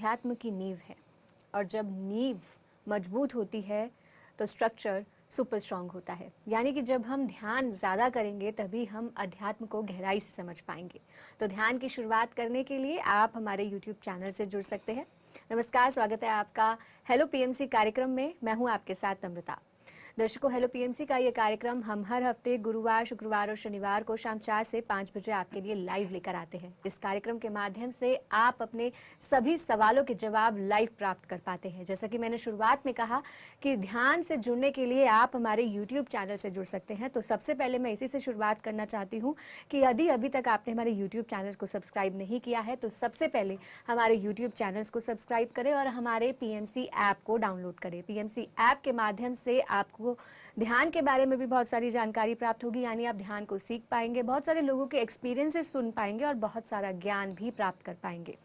अध्यात्म की नींव है और जब नींव मजबूत होती है तो स्ट्रक्चर सुपर स्ट्रांग होता है। यानी कि जब हम ध्यान ज़्यादा करेंगे तभी हम अध्यात्म को गहराई से समझ पाएंगे। तो ध्यान की शुरुआत करने के लिए आप हमारे YouTube चैनल से जुड़ सकते हैं। नमस्कार, स्वागत है आपका हेलो पीएमसी कार्यक्रम में। मैं हूं आपके साथ अमृता। दर्शकों, हेलो पीएमसी का ये कार्यक्रम हम हर हफ्ते गुरुवार, शुक्रवार और शनिवार को शाम 4 से 5 बजे आपके लिए लाइव लेकर आते हैं। इस कार्यक्रम के माध्यम से आप अपने सभी सवालों के जवाब लाइव प्राप्त कर पाते हैं। जैसा कि मैंने शुरुआत में कहा कि ध्यान से जुड़ने के लिए आप हमारे यूट्यूब चैनल से जुड़ सकते हैं। तो सबसे पहले मैं इसी से शुरुआत करना चाहती हूँ कि यदि अभी तक आपने हमारे यूट्यूब चैनल को सब्सक्राइब नहीं किया है तो सबसे पहले हमारे यूट्यूब चैनल्स को सब्सक्राइब करें और हमारे पीएमसी ऐप को डाउनलोड करें। पीएमसी ऐप के माध्यम से आपको ध्यान के बारे में भी बहुत सारी जानकारी प्राप्त होगी, यानी आप ध्यान को सीख पाएंगे, बहुत सारे लोगों के एक्सपीरियंसेस सुन पाएंगे और बहुत सारा ज्ञान भी प्राप्त कर पाएंगे।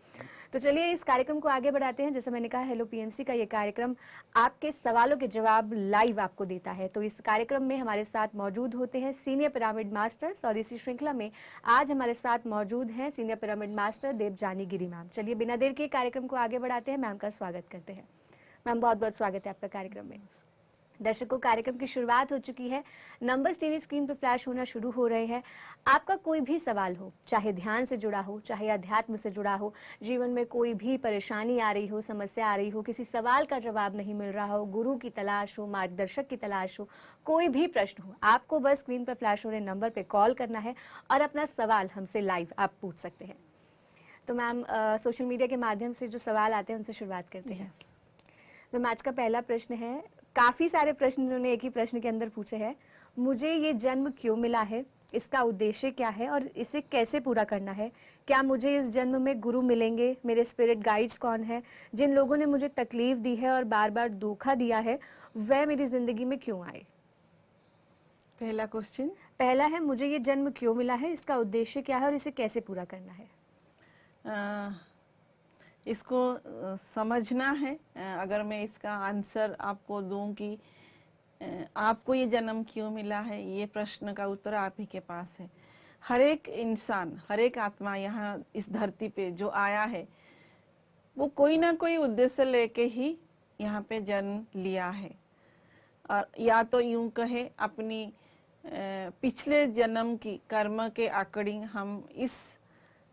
तो चलिए इस कार्यक्रम को आगे बढ़ाते हैं। जैसे मैंने कहा, हेलो पीएमसी का ये कार्यक्रम आपके सवालों के जवाब लाइव आपको देता है। तो इस कार्यक्रम में हमारे साथ मौजूद होते हैं सीनियर पिरामिड मास्टर्स और इसी श्रृंखला में आज हमारे साथ मौजूद हैं सीनियर पिरामिड मास्टर देवजानी गिरी मैम। चलिए बिना देर के कार्यक्रम को आगे बढ़ाते हैं। मैम का स्वागत करते हैं। मैम, बहुत बहुत स्वागत है आपका कार्यक्रम में। दर्शकों, कार्यक्रम की शुरुआत हो चुकी है। नंबर्स टीवी स्क्रीन पर फ्लैश होना शुरू हो रहे हैं। आपका कोई भी सवाल हो, चाहे ध्यान से जुड़ा हो, चाहे अध्यात्म से जुड़ा हो, जीवन में कोई भी परेशानी आ रही हो, समस्या आ रही हो, किसी सवाल का जवाब नहीं मिल रहा हो, गुरु की तलाश हो, मार्गदर्शक की तलाश हो, कोई भी प्रश्न हो, आपको बस स्क्रीन पर फ्लैश हो रहे नंबर पर कॉल करना है और अपना सवाल हमसे लाइव आप पूछ सकते हैं। तो मैम, सोशल मीडिया के माध्यम से जो सवाल आते हैं उनसे शुरुआत करते हैं। मैम, आज का पहला प्रश्न है, काफ़ी सारे प्रश्न उन्होंने एक ही प्रश्न के अंदर पूछे हैं। मुझे ये जन्म क्यों मिला है, इसका उद्देश्य क्या है और इसे कैसे पूरा करना है? क्या मुझे इस जन्म में गुरु मिलेंगे? मेरे स्पिरिट गाइड्स कौन है? जिन लोगों ने मुझे तकलीफ दी है और बार बार धोखा दिया है, वह मेरी जिंदगी में क्यों आए? पहला क्वेश्चन पहला है, मुझे ये जन्म क्यों मिला है, इसका उद्देश्य क्या है और इसे कैसे पूरा करना है? इसको समझना है। अगर मैं इसका आंसर आपको दूं कि आपको ये जन्म क्यों मिला है, ये प्रश्न का उत्तर आप ही के पास है। हर एक इंसान, हर एक आत्मा यहाँ इस धरती पे जो आया है वो कोई ना कोई उद्देश्य लेके ही यहाँ पे जन्म लिया है। और या तो यूं कहे, अपनी पिछले जन्म की कर्म के अकॉर्डिंग हम इस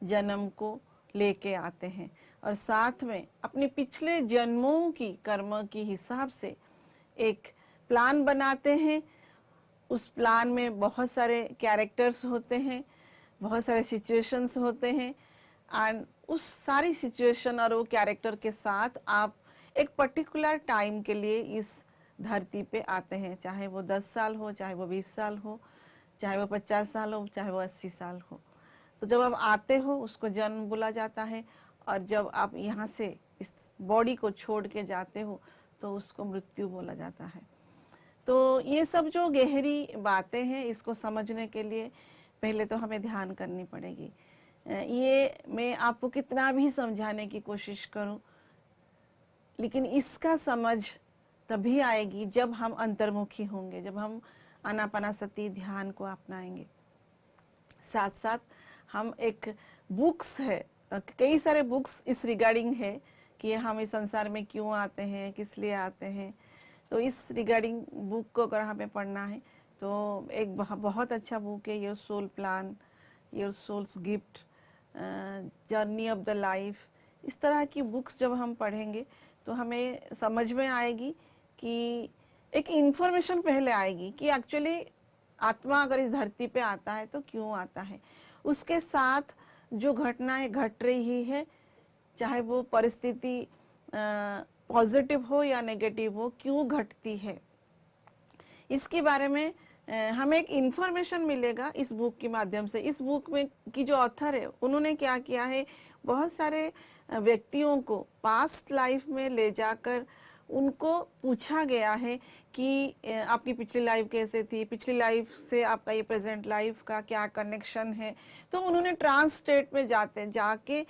जन्म को लेके आते हैं और साथ में अपने पिछले जन्मों की कर्म के हिसाब से एक प्लान बनाते हैं। उस प्लान में बहुत सारे कैरेक्टर्स होते हैं, बहुत सारे सिचुएशंस होते हैं एंड उस सारी सिचुएशन और वो कैरेक्टर के साथ आप एक पर्टिकुलर टाइम के लिए इस धरती पे आते हैं। चाहे वो 10 साल हो, चाहे वो 20 साल हो, चाहे वो 50 साल हो, चाहे वो 80 साल हो। तो जब आप आते हो उसको जन्म बोला जाता है और जब आप यहाँ से इस बॉडी को छोड़ के जाते हो तो उसको मृत्यु बोला जाता है। तो ये सब जो गहरी बातें हैं, इसको समझने के लिए पहले तो हमें ध्यान करनी पड़ेगी। ये मैं आपको कितना भी समझाने की कोशिश करूं, लेकिन इसका समझ तभी आएगी जब हम अंतर्मुखी होंगे, जब हम आनापानासती ध्यान को अपनाएंगे। साथ साथ हम एक बुक्स है, कई सारे बुक्स इस रिगार्डिंग है कि हम इस संसार में क्यों आते हैं, किस लिए आते हैं। तो इस रिगार्डिंग बुक को अगर हमें पढ़ना है तो एक बहुत अच्छा बुक है, your soul plan, your souls gift, journey of the life. इस तरह की बुक्स जब हम पढ़ेंगे तो हमें समझ में आएगी कि एक इन्फॉर्मेशन पहले आएगी कि एक्चुअली आत्मा अगर इस धरती पे आता है तो क्यों आता है। उसके साथ जो घटनाएं घट रही है, चाहे वो परिस्थिति पॉजिटिव हो या नेगेटिव हो, क्यों घटती है, इसके बारे में हमें एक इन्फॉर्मेशन मिलेगा इस बुक के माध्यम से। इस बुक में की जो ऑथर है उन्होंने क्या किया है, बहुत सारे व्यक्तियों को पास्ट लाइफ में ले जाकर उनको पूछा गया है कि आपकी पिछली लाइफ कैसे थी, पिछली लाइफ से आपका ये प्रेजेंट लाइफ का क्या कनेक्शन है। तो उन्होंने ट्रांस स्टेट में जाके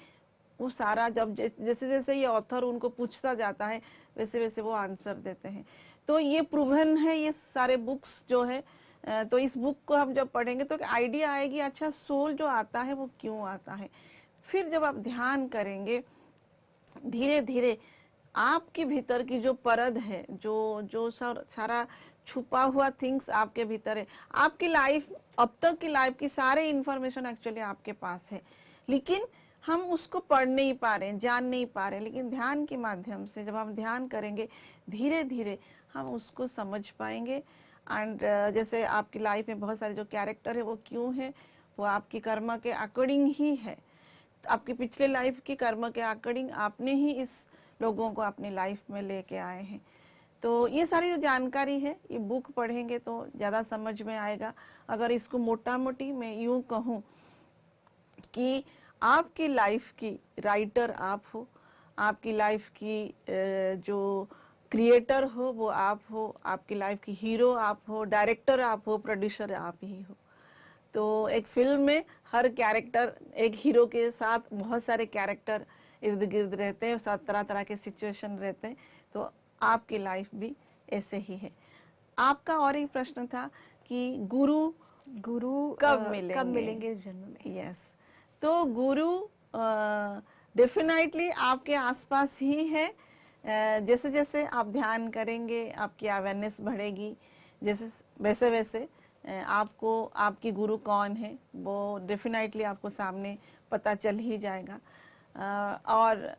वो सारा, जब जैसे जैसे ये ऑथर उनको पूछता जाता है वैसे वैसे वो आंसर देते हैं। तो ये प्रूवन है ये सारे बुक्स जो है। तो इस बुक को हम जब पढ़ेंगे तो एक आइडिया आएगी, अच्छा सोल जो आता है वो क्यों आता है। फिर जब आप ध्यान करेंगे धीरे धीरे आपके भीतर की जो परत है, जो जो सारा छुपा हुआ थिंग्स आपके भीतर है, आपकी लाइफ, अब तक की लाइफ की सारे इंफॉर्मेशन एक्चुअली आपके पास है, लेकिन हम उसको पढ़ नहीं पा रहे हैं, जान नहीं पा रहे हैं। लेकिन ध्यान के माध्यम से जब हम ध्यान करेंगे, धीरे धीरे हम उसको समझ पाएंगे। एंड जैसे आपकी लाइफ में बहुत सारे जो कैरेक्टर है वो क्यों है, वो आपकी कर्म के अकॉर्डिंग ही है। आपकी पिछले लाइफ की कर्म के अकॉर्डिंग आपने ही इस लोगों को अपनी लाइफ में लेके आए हैं। तो ये सारी जो जानकारी है, ये बुक पढ़ेंगे तो ज़्यादा समझ में आएगा। अगर इसको मोटा मोटी मैं यूँ कहूँ कि आपकी लाइफ की राइटर आप हो, आपकी लाइफ की जो क्रिएटर हो वो आप हो, आपकी लाइफ की हीरो आप हो, डायरेक्टर आप हो, प्रोड्यूसर आप ही हो। तो एक फिल्म में हर कैरेक्टर, एक हीरो के साथ बहुत सारे कैरेक्टर इर्द गिर्द रहते हैं, साथ तरह तरह के सिचुएशन रहते हैं। तो आपकी लाइफ भी ऐसे ही है। आपका और एक प्रश्न था कि गुरु गुरु कब कब मिलेंगे? मिलेंगे इस जन्म में? यस, तो गुरु डेफिनेटली आपके आसपास ही है। जैसे जैसे आप ध्यान करेंगे, आपकी अवेयरनेस बढ़ेगी, जैसे वैसे वैसे आपको आपकी गुरु कौन है वो डेफिनेटली आपको सामने पता चल ही जाएगा। और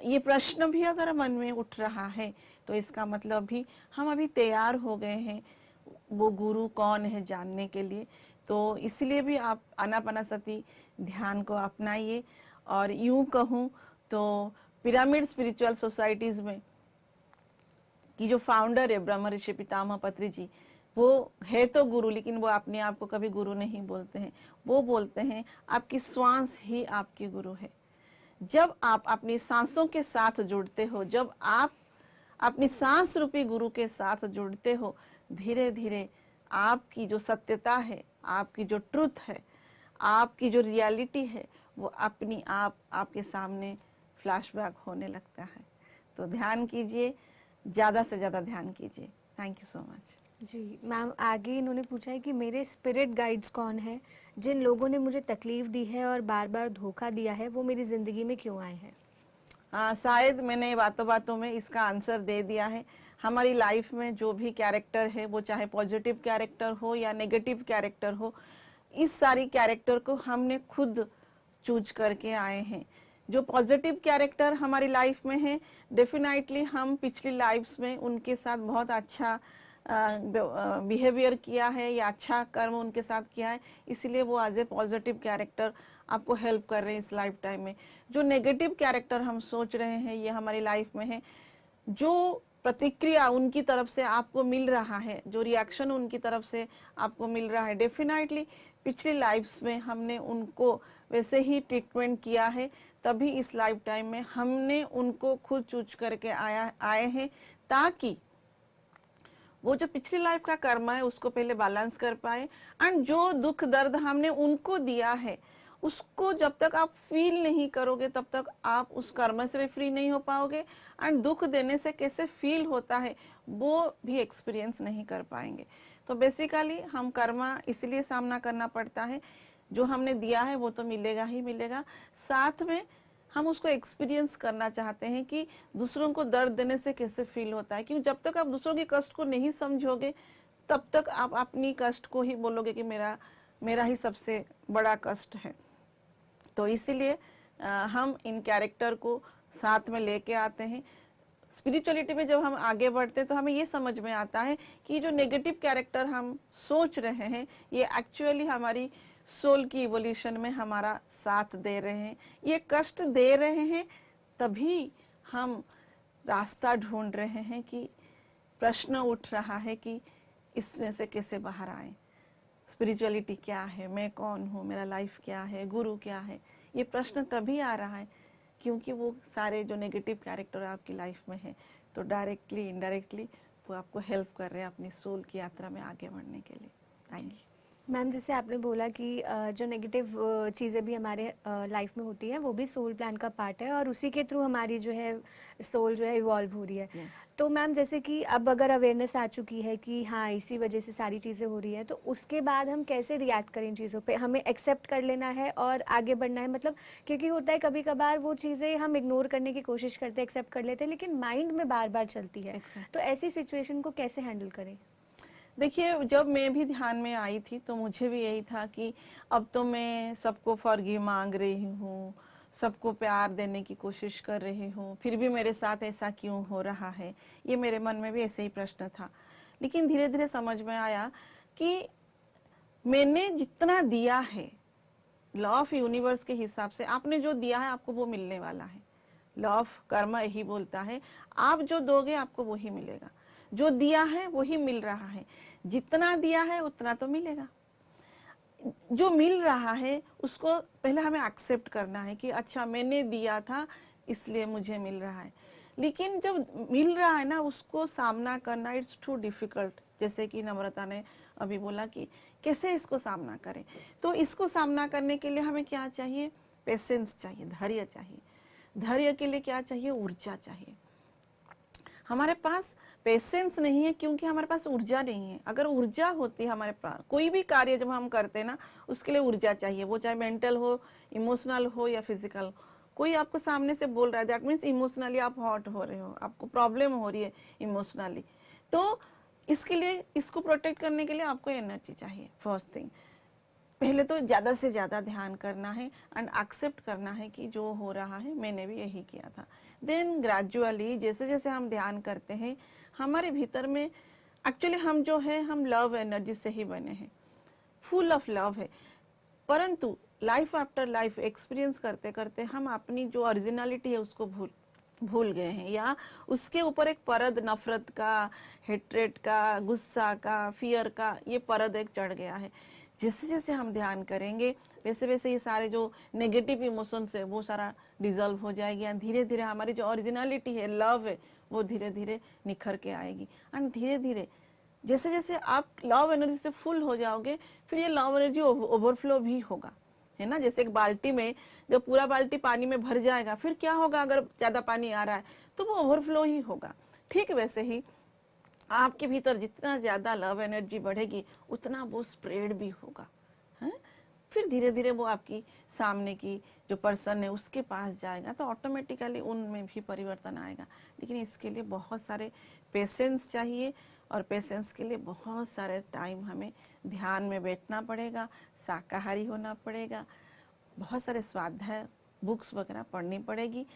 ये प्रश्न भी अगर मन में उठ रहा है तो इसका मतलब भी हम अभी तैयार हो गए हैं वो गुरु कौन है जानने के लिए। तो इसलिए भी आप आनापानासती ध्यान को अपनाइए। और यूं कहूँ तो पिरामिड स्पिरिचुअल सोसाइटीज में की जो फाउंडर है ब्रह्म ऋषि पितामह पत्री जी, वो है तो गुरु, लेकिन वो अपने आप को कभी गुरु नहीं बोलते हैं। वो बोलते हैं आपकी श्वास ही आपकी गुरु है। जब आप अपनी सांसों के साथ जुड़ते हो, जब आप अपनी सांस रूपी गुरु के साथ जुड़ते हो, धीरे धीरे आपकी जो सत्यता है, आपकी जो ट्रुथ है, आपकी जो रियलिटी है, वो अपनी आप आपके सामने फ्लैशबैक होने लगता है। तो ध्यान कीजिए, ज़्यादा से ज़्यादा ध्यान कीजिए। Thank you so much. जी मैम, आगे इन्होंने पूछा है कि मेरे स्पिरिट गाइड्स कौन है, जिन लोगों ने मुझे तकलीफ दी है और बार बार धोखा दिया है, वो मेरी ज़िंदगी में क्यों आए हैं? शायद मैंने बातों बातों में इसका आंसर दे दिया है। हमारी लाइफ में जो भी कैरेक्टर है, वो चाहे पॉजिटिव कैरेक्टर हो या नेगेटिव कैरेक्टर हो, इस सारी कैरेक्टर को हमने खुद चूज करके आए हैं। जो पॉजिटिव कैरेक्टर हमारी लाइफ में है, डेफिनेटली हम पिछली लाइफ्स में उनके साथ बहुत अच्छा बिहेवियर किया है या अच्छा कर्म उनके साथ किया है, इसलिए वो एज ए पॉजिटिव कैरेक्टर आपको हेल्प कर रहे हैं इस लाइफ टाइम में। जो नेगेटिव कैरेक्टर हम सोच रहे हैं ये हमारी लाइफ में है, जो प्रतिक्रिया उनकी तरफ से आपको मिल रहा है, जो रिएक्शन उनकी तरफ से आपको मिल रहा है, डेफिनेटली पिछली लाइफ्स में हमने उनको वैसे ही ट्रीटमेंट किया है, तभी इस लाइफ टाइम में हमने उनको खुद चूज करके आए हैं, ताकि वो जो पिछली लाइफ का कर्म है उसको पहले बैलेंस कर पाए। एंड जो दुख दर्द हमने उनको दिया है उसको जब तक आप फील नहीं करोगे तब तक आप उस कर्म से भी फ्री नहीं हो पाओगे। एंड दुख देने से कैसे फील होता है वो भी एक्सपीरियंस नहीं कर पाएंगे। तो बेसिकली हम कर्म इसलिए सामना करना पड़ता है, जो हमने दिया है वो तो मिलेगा ही मिलेगा, साथ में हम उसको एक्सपीरियंस करना चाहते हैं कि दूसरों को दर्द देने से कैसे फील होता है। क्योंकि जब तक आप दूसरों के कष्ट को नहीं समझोगे तब तक आप अपनी कष्ट को ही बोलोगे कि मेरा ही सबसे बड़ा कष्ट है। तो इसीलिए हम इन कैरेक्टर को साथ में लेके आते हैं। स्पिरिचुअलिटी में जब हम आगे बढ़ते हैं तो हमें ये समझ में आता है कि जो नेगेटिव कैरेक्टर हम सोच रहे हैं ये एक्चुअली हमारी सोल की इवोल्यूशन में हमारा साथ दे रहे हैं, ये कष्ट दे रहे हैं। तभी हम रास्ता ढूंढ रहे हैं कि प्रश्न उठ रहा है कि इसमें से कैसे बाहर आए। स्पिरिचुअलिटी क्या है, मैं कौन हूँ, मेरा लाइफ क्या है, गुरु क्या है, ये प्रश्न तभी आ रहा है क्योंकि वो सारे जो नेगेटिव कैरेक्टर आपकी लाइफ में है तो डायरेक्टली इनडायरेक्टली वो आपको हेल्प कर रहे हैं अपनी सोल की यात्रा में आगे बढ़ने के लिए। Thank you. मैम जैसे आपने बोला कि जो नेगेटिव चीज़ें भी हमारे लाइफ में होती हैं वो भी सोल प्लान का पार्ट है और उसी के थ्रू हमारी जो है सोल जो है इवॉल्व हो रही है। यस। तो मैम जैसे कि अब अगर अवेयरनेस आ चुकी है कि हाँ इसी वजह से सारी चीज़ें हो रही है, तो उसके बाद हम कैसे रिएक्ट करें इन चीज़ों पे? हमें एक्सेप्ट कर लेना है और आगे बढ़ना है, मतलब क्योंकि होता है कभी कभार वो चीज़ें हम इग्नोर करने की कोशिश करते हैं, एक्सेप्ट कर लेते हैं, लेकिन माइंड में बार बार चलती है। एक्सेप्ट। तो ऐसी सिचुएशन को कैसे हैंडल करें? देखिए, जब मैं भी ध्यान में आई थी तो मुझे भी यही था कि अब तो मैं सबको फॉरगिव मांग रही हूँ, सबको प्यार देने की कोशिश कर रही हूँ, फिर भी मेरे साथ ऐसा क्यों हो रहा है। ये मेरे मन में भी ऐसे ही प्रश्न था। लेकिन धीरे धीरे समझ में आया कि मैंने जितना दिया है, लॉ ऑफ यूनिवर्स के हिसाब से आपने जो दिया है आपको वो मिलने वाला है। लॉ ऑफ कर्म यही बोलता है, आप जो दोगे आपको वही मिलेगा। जो दिया है वही मिल रहा है, जितना दिया है उतना तो मिलेगा। जो मिल रहा है उसको पहले हमें एक्सेप्ट करना है कि अच्छा मैंने दिया था इसलिए मुझे मिल रहा है। लेकिन जब मिल रहा है ना, उसको सामना करना इट्स टू डिफिकल्ट। जैसे कि नम्रता ने अभी बोला कि कैसे इसको सामना करें, तो इसको सामना करने के लिए हमें क्या चाहिए? पेशेंस चाहिए, धैर्य चाहिए। धैर्य के लिए क्या चाहिए? ऊर्जा चाहिए। हमारे पास पेशेंस नहीं है क्योंकि हमारे पास ऊर्जा नहीं है। अगर ऊर्जा होती है हमारे पास, कोई भी कार्य जब हम करते हैं ना, उसके लिए ऊर्जा चाहिए, वो चाहे मेंटल हो, इमोशनल हो या फिजिकल। कोई आपको सामने से बोल रहा है, दैट मीन्स इमोशनली आप हॉट हो रहे हो, आपको प्रॉब्लम हो रही है इमोशनली। तो इसके लिए, इसको प्रोटेक्ट करने के लिए आपको एनर्जी चाहिए। फर्स्ट थिंग, पहले तो ज़्यादा से ज़्यादा ध्यान करना है एंड एक्सेप्ट करना है कि जो हो रहा है मैंने भी यही किया था। देन ग्रेजुअली जैसे जैसे हम ध्यान करते हैं, हमारे भीतर में एक्चुअली हम जो है, हम लव एनर्जी से ही बने हैं, फुल ऑफ लव है। परंतु लाइफ आफ्टर लाइफ एक्सपीरियंस करते करते हम अपनी जो ओरिजिनलिटी है उसको भूल गए हैं, या उसके ऊपर एक परद नफरत का, हेट्रेट का, गुस्सा का, फियर का, ये परद एक चढ़ गया है। जैसे जैसे हम ध्यान करेंगे वैसे वैसे ये सारे जो नेगेटिव इमोशंस है वो सारा डिजॉल्व हो जाएगी एंड धीरे धीरे हमारी जो ओरिजिनलिटी है, लव है, वो धीरे धीरे निखर के आएगी। एंड धीरे धीरे जैसे जैसे आप लव एनर्जी से फुल हो जाओगे, फिर ये लव एनर्जी ओवरफ्लो भी होगा, है ना। जैसे एक बाल्टी में जब पूरा बाल्टी पानी में भर जाएगा, फिर क्या होगा? अगर ज्यादा पानी आ रहा है तो वो ओवरफ्लो ही होगा। ठीक वैसे ही आपके भीतर जितना ज्यादा लव एनर्जी बढ़ेगी उतना वो स्प्रेड भी होगा, है। फिर धीरे धीरे वो आपकी सामने की जो पर्सन है उसके पास जाएगा, तो ऑटोमेटिकली उनमें भी परिवर्तन आएगा। लेकिन इसके लिए बहुत सारे पेशेंस चाहिए और पेशेंस के लिए बहुत सारे टाइम हमें ध्यान में बैठना पड़ेगा, शाकाहारी होना पड़ेगा, बहुत सारे स्वाध्याय बुक्स वगैरह पढ़नी पड़ेगी।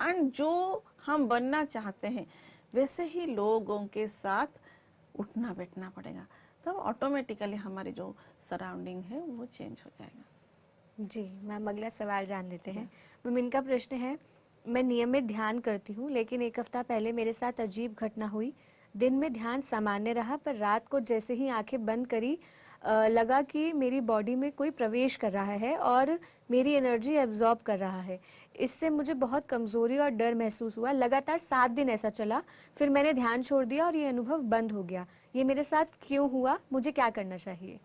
एंड जो हम बनना चाहते हैं वैसे ही लोगों के साथ उठना बैठना पड़ेगा, तब ऑटोमेटिकली हमारी जो सराउंडिंग है वो चेंज हो जाएगा। जी मैम, अगला सवाल जान लेते हैं। मैम इनका प्रश्न है, मैं नियमित ध्यान करती हूँ लेकिन एक हफ्ता पहले मेरे साथ अजीब घटना हुई। दिन में ध्यान सामान्य रहा पर रात को जैसे ही आंखें बंद करी लगा कि मेरी बॉडी में कोई प्रवेश कर रहा है और मेरी एनर्जी एब्जॉर्ब कर रहा है। इससे मुझे बहुत कमज़ोरी और डर महसूस हुआ। लगातार 7 दिन ऐसा चला, फिर मैंने ध्यान छोड़ दिया और ये अनुभव बंद हो गया। ये मेरे साथ क्यों हुआ? मुझे क्या करना चाहिए?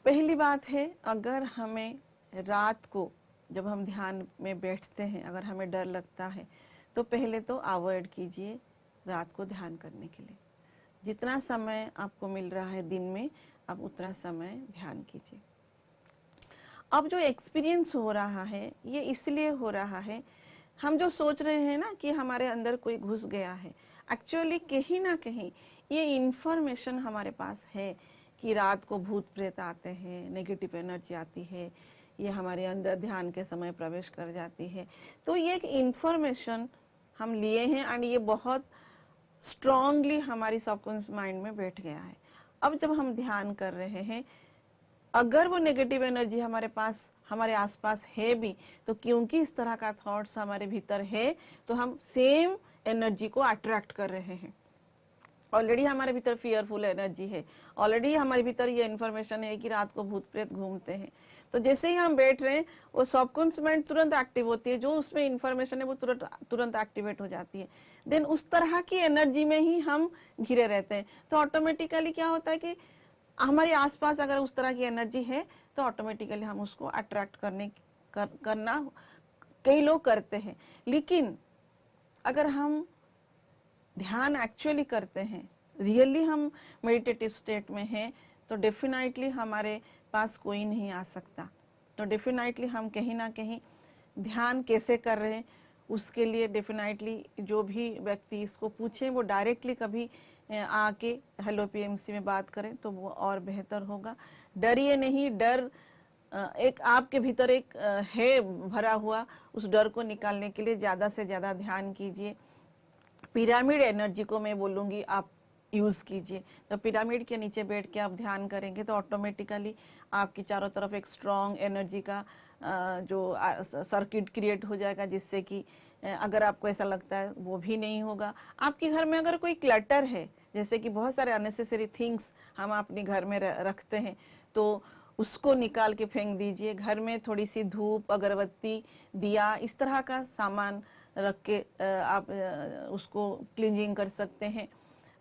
पहली बात है, अगर हमें रात को जब हम ध्यान में बैठते हैं अगर हमें डर लगता है तो पहले तो अवॉइड कीजिए रात को ध्यान करने के लिए। जितना समय आपको मिल रहा है दिन में, आप उतना समय ध्यान कीजिए। अब जो एक्सपीरियंस हो रहा है ये इसलिए हो रहा है, हम जो सोच रहे हैं ना कि हमारे अंदर कोई घुस गया है, एक्चुअली कहीं ना कहीं ये इंफॉर्मेशन हमारे पास है कि रात को भूत प्रेत आते हैं, नेगेटिव एनर्जी आती है, ये हमारे अंदर ध्यान के समय प्रवेश कर जाती है। तो ये एक इंफॉर्मेशन हम लिए हैं एंड ये बहुत स्ट्रांगली हमारी सबकॉन्शियस माइंड में बैठ गया है। अब जब हम ध्यान कर रहे हैं, अगर वो नेगेटिव एनर्जी हमारे पास, हमारे आसपास है भी, तो क्योंकि इस तरह का थॉट्स हमारे भीतर है तो हम सेम एनर्जी को अट्रैक्ट कर रहे हैं। ऑलरेडी हमारे भीतर फियरफुल एनर्जी है, ऑलरेडी हमारे भीतर ये इन्फॉर्मेशन है कि रात को भूत प्रेत घूमते हैं। तो जैसे ही हम बैठ रहे हैं वो सबकॉन्शियस माइंड तुरंत एक्टिव होती है, जो उसमें इन्फॉर्मेशन है वो तुरंत एक्टिवेट हो जाती है। देन उस तरह की एनर्जी में ही हम घिरे रहते हैं। तो ऑटोमेटिकली क्या होता है कि हमारे आसपास अगर उस तरह की एनर्जी है तो ऑटोमेटिकली हम उसको अट्रैक्ट करना कई लोग करते हैं। लेकिन अगर हम ध्यान एक्चुअली करते हैं, रियली हम मेडिटेटिव स्टेट में हैं, तो डेफिनेटली हमारे पास कोई नहीं आ सकता। तो डेफिनेटली हम कहीं ना कहीं ध्यान कैसे कर रहे हैं उसके लिए डेफिनेटली जो भी व्यक्ति इसको पूछे वो डायरेक्टली कभी आके हेलो पीएमसी में बात करें तो वो और बेहतर होगा। डरिए नहीं, डर एक आपके भीतर एक है भरा हुआ, उस डर को निकालने के लिए ज़्यादा से ज़्यादा ध्यान कीजिए। पिरामिड एनर्जी को मैं बोलूँगी आप यूज़ कीजिए। तो पिरामिड के नीचे बैठ के आप ध्यान करेंगे तो ऑटोमेटिकली आपकी चारों तरफ एक स्ट्रॉन्ग एनर्जी का जो सर्किट क्रिएट हो जाएगा, जिससे कि अगर आपको ऐसा लगता है वो भी नहीं होगा। आपके घर में अगर कोई क्लटर है, जैसे कि बहुत सारे अननेसेसरी थिंग्स हम अपने घर में रखते हैं, तो उसको निकाल के फेंक दीजिए। घर में थोड़ी सी धूप, अगरबत्ती, दिया, इस तरह का सामान रख के आप उसको क्लींजिंग कर सकते हैं।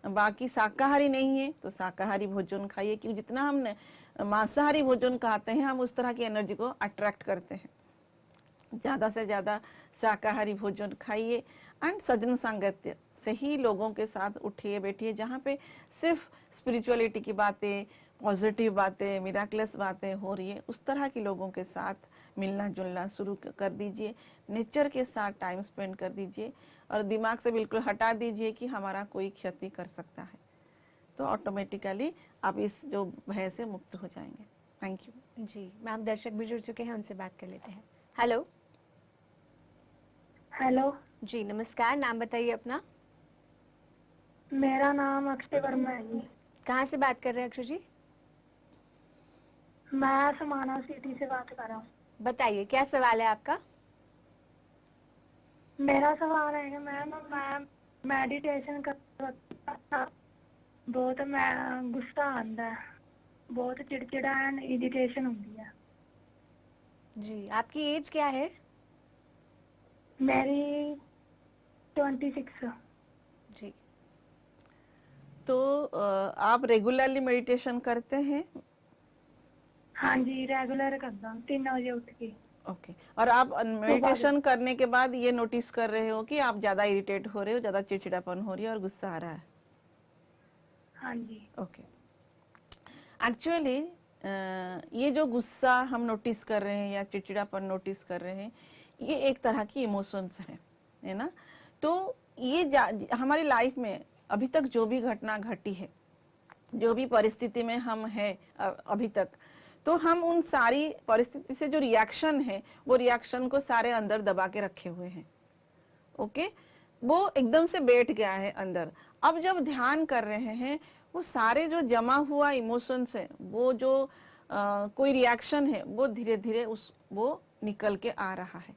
बाकी शाकाहारी नहीं है तो शाकाहारी भोजन खाइए, क्योंकि जितना हम मांसाहारी भोजन खाते हैं हम उस तरह की एनर्जी को अट्रैक्ट करते हैं। ज़्यादा से ज़्यादा शाकाहारी भोजन खाइए एंड सज्जन सांगत्य, सही लोगों के साथ उठिए बैठिए, जहाँ पे सिर्फ स्पिरिचुअलिटी की बातें, पॉजिटिव बातें, मिराकलस बातें हो रही है, उस तरह के लोगों के साथ मिलना जुलना शुरू कर दीजिए। नेचर के साथ टाइम स्पेंड कर दीजिए और दिमाग से बिल्कुल हटा दीजिए कि हमारा कोई क्षति कर सकता है। तो ऑटोमेटिकली आप इस जो भय से मुक्त हो जाएंगे। थैंक यू जी मैम, दर्शक भी जुड़ चुके हैं, उनसे बात कर लेते हैं। हेलो हेलो, जी नमस्कार, नाम बताइए अपना। मेरा नाम अक्षय वर्मा है जी। कहाँ से बात कर रहे हैं अक्षय जी? मैं समाना सिटी से बात कर रहा हूँ। बताइए क्या सवाल है आपका? मेरा सवाल है कि मैम मैं मेडिटेशन कर बहुत मैं गुस्सा आंदा है, बहुत चिड़चिड़ा एंड इरिटेशन होती है। जी आपकी एज क्या है? मेरी 26। जी तो आप रेगुलरली मेडिटेशन करते हैं? हाँ जी, रेगुलर करता हूँ 3 बजे उठ के। ओके। और आप मेडिटेशन करने के बाद ये नोटिस कर रहे हो कि आप ज़्यादा इरिटेट हो रहे हो, ज़्यादा चिड़चिड़ापन हो रही है और गुस्सा आ रहा है? हाँ जी। ओके। एक्चुअली ये जो गुस्सा हम नोटिस कर रहे हैं या चिड़चिड़ापन नोटिस कर रहे हैं, ये एक तरह की इमोशंस है ना। तो ये हमारी लाइफ में अभी तक जो भी घटना घटी है, जो भी परिस्थिति में हम हैं अभी तक, तो हम उन सारी परिस्थिति से जो रिएक्शन है वो रिएक्शन को सारे अंदर दबा के रखे हुए हैं। ओके, वो एकदम से बैठ गया है अंदर। अब जब ध्यान कर रहे हैं, वो सारे जो जमा हुआ इमोशंस है, वो जो कोई रिएक्शन है, वो धीरे धीरे वो निकल के आ रहा है।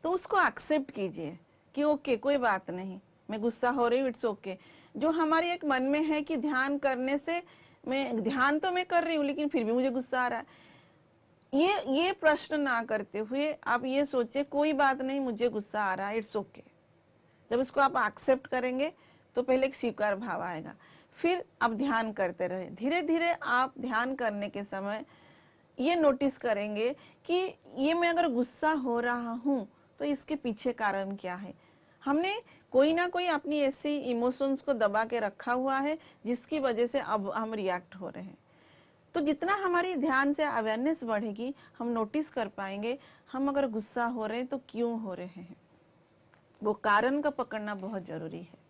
तो उसको एक्सेप्ट कीजिए कि ओके कोई बात नहीं, मैं गुस्सा हो रही हूँ, इट्स ओके। जो हमारे एक मन में है कि ध्यान करने से मैं ध्यान तो मैं कर रही हूँ लेकिन फिर भी मुझे गुस्सा आ रहा है, ये प्रश्न ना करते हुए आप ये सोचिए कोई बात नहीं, मुझे गुस्सा आ रहा है, इट्स ओके। जब इसको आप एक्सेप्ट करेंगे तो पहले एक स्वीकार भाव आएगा, फिर आप ध्यान करते रहे। धीरे धीरे आप ध्यान करने के समय ये नोटिस करेंगे कि ये मैं अगर गुस्सा हो रहा हूँ तो इसके पीछे कारण क्या है। हमने कोई ना कोई अपनी ऐसी इमोशंस को दबा के रखा हुआ है जिसकी वजह से अब हम रिएक्ट हो रहे हैं। तो जितना हमारी ध्यान से अवेयरनेस बढ़ेगी, हम नोटिस कर पाएंगे हम अगर गुस्सा हो रहे हैं तो क्यों हो रहे हैं। वो कारण को पकड़ना बहुत जरूरी है।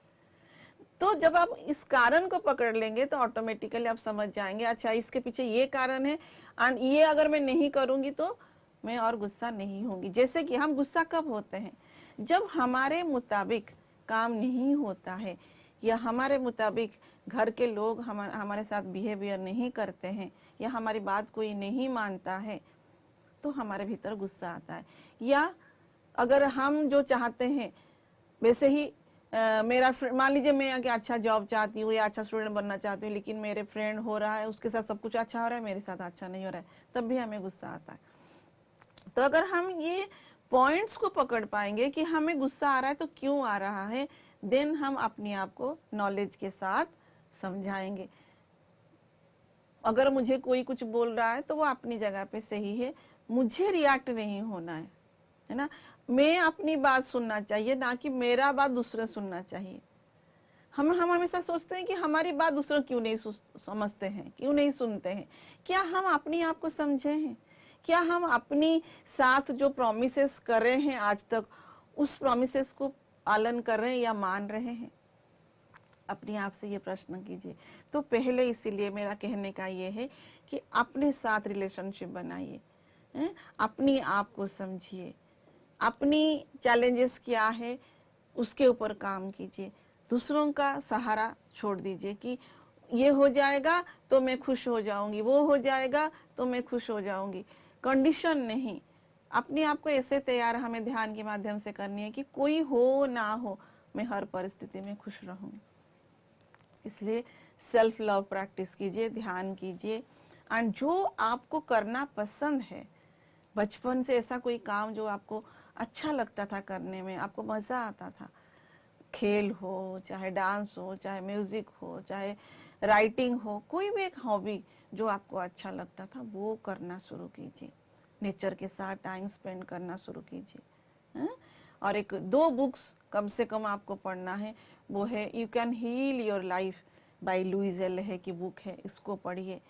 तो जब आप इस कारण को पकड़ लेंगे तो ऑटोमेटिकली आप समझ जाएंगे, अच्छा इसके पीछे ये कारण है और ये अगर मैं नहीं करूंगी तो मैं और गुस्सा नहीं होंगी। जैसे कि हम गुस्सा कब होते हैं, जब हमारे मुताबिक काम नहीं होता है या हमारे मुताबिक घर के लोग हमारे साथ बिहेवियर नहीं करते हैं या हमारी बात कोई नहीं मानता है, तो हमारे भीतर गुस्सा आता है। या अगर हम जो चाहते हैं वैसे ही मेरा मान लीजिए मैं आगे अच्छा जॉब चाहती हूँ या अच्छा स्टूडेंट बनना चाहती हूँ, लेकिन मेरे फ्रेंड हो रहा है, उसके साथ सब कुछ अच्छा हो रहा है, मेरे साथ अच्छा नहीं हो रहा है, तब भी हमें गुस्सा आता है। तो अगर हम ये पॉइंट्स को पकड़ पाएंगे कि हमें गुस्सा आ रहा है तो क्यों आ रहा है, देन हम अपने आप को नॉलेज के साथ समझाएंगे। अगर मुझे कोई कुछ बोल रहा है तो वो अपनी जगह पे सही है, मुझे रिएक्ट नहीं होना है ना। मैं अपनी बात सुनना चाहिए, ना कि मेरा बात दूसरे सुनना चाहिए। हम हमेशा सोचते हैं कि हमारी बात दूसरे क्यों नहीं समझते हैं, क्यों नहीं सुनते हैं। क्या हम अपने आप को समझे हैं? क्या हम अपनी साथ जो प्रॉमिसेस कर रहे हैं आज तक, उस प्रॉमिसेस को पालन कर रहे हैं या मान रहे हैं? अपने आप से ये प्रश्न कीजिए। तो पहले इसीलिए मेरा कहने का ये है कि अपने साथ रिलेशनशिप बनाइए, अपनी आप को समझिए, अपनी चैलेंजेस क्या है उसके ऊपर काम कीजिए, दूसरों का सहारा छोड़ दीजिए कि ये हो जाएगा तो मैं खुश हो जाऊंगी, वो हो जाएगा तो मैं खुश हो जाऊंगी। कंडीशन नहीं, अपने आप को ऐसे तैयार हमें ध्यान के माध्यम से करनी है कि कोई हो ना हो, मैं हर परिस्थिति में खुश रहूंगी। इसलिए सेल्फ लव प्रैक्टिस कीजिए, ध्यान कीजिए, एंड जो आपको करना पसंद है, बचपन से ऐसा कोई काम जो आपको अच्छा लगता था करने में, आपको मज़ा आता था, खेल हो, चाहे डांस हो, चाहे म्यूजिक हो, चाहे राइटिंग हो, कोई भी एक हॉबी जो आपको अच्छा लगता था वो करना शुरू कीजिए। नेचर के साथ टाइम स्पेंड करना शुरू कीजिए। और एक 2 बुक्स कम से कम आपको पढ़ना है, वो है you can heal your life by Louise L Hay की बुक है, इसको पढ़िए।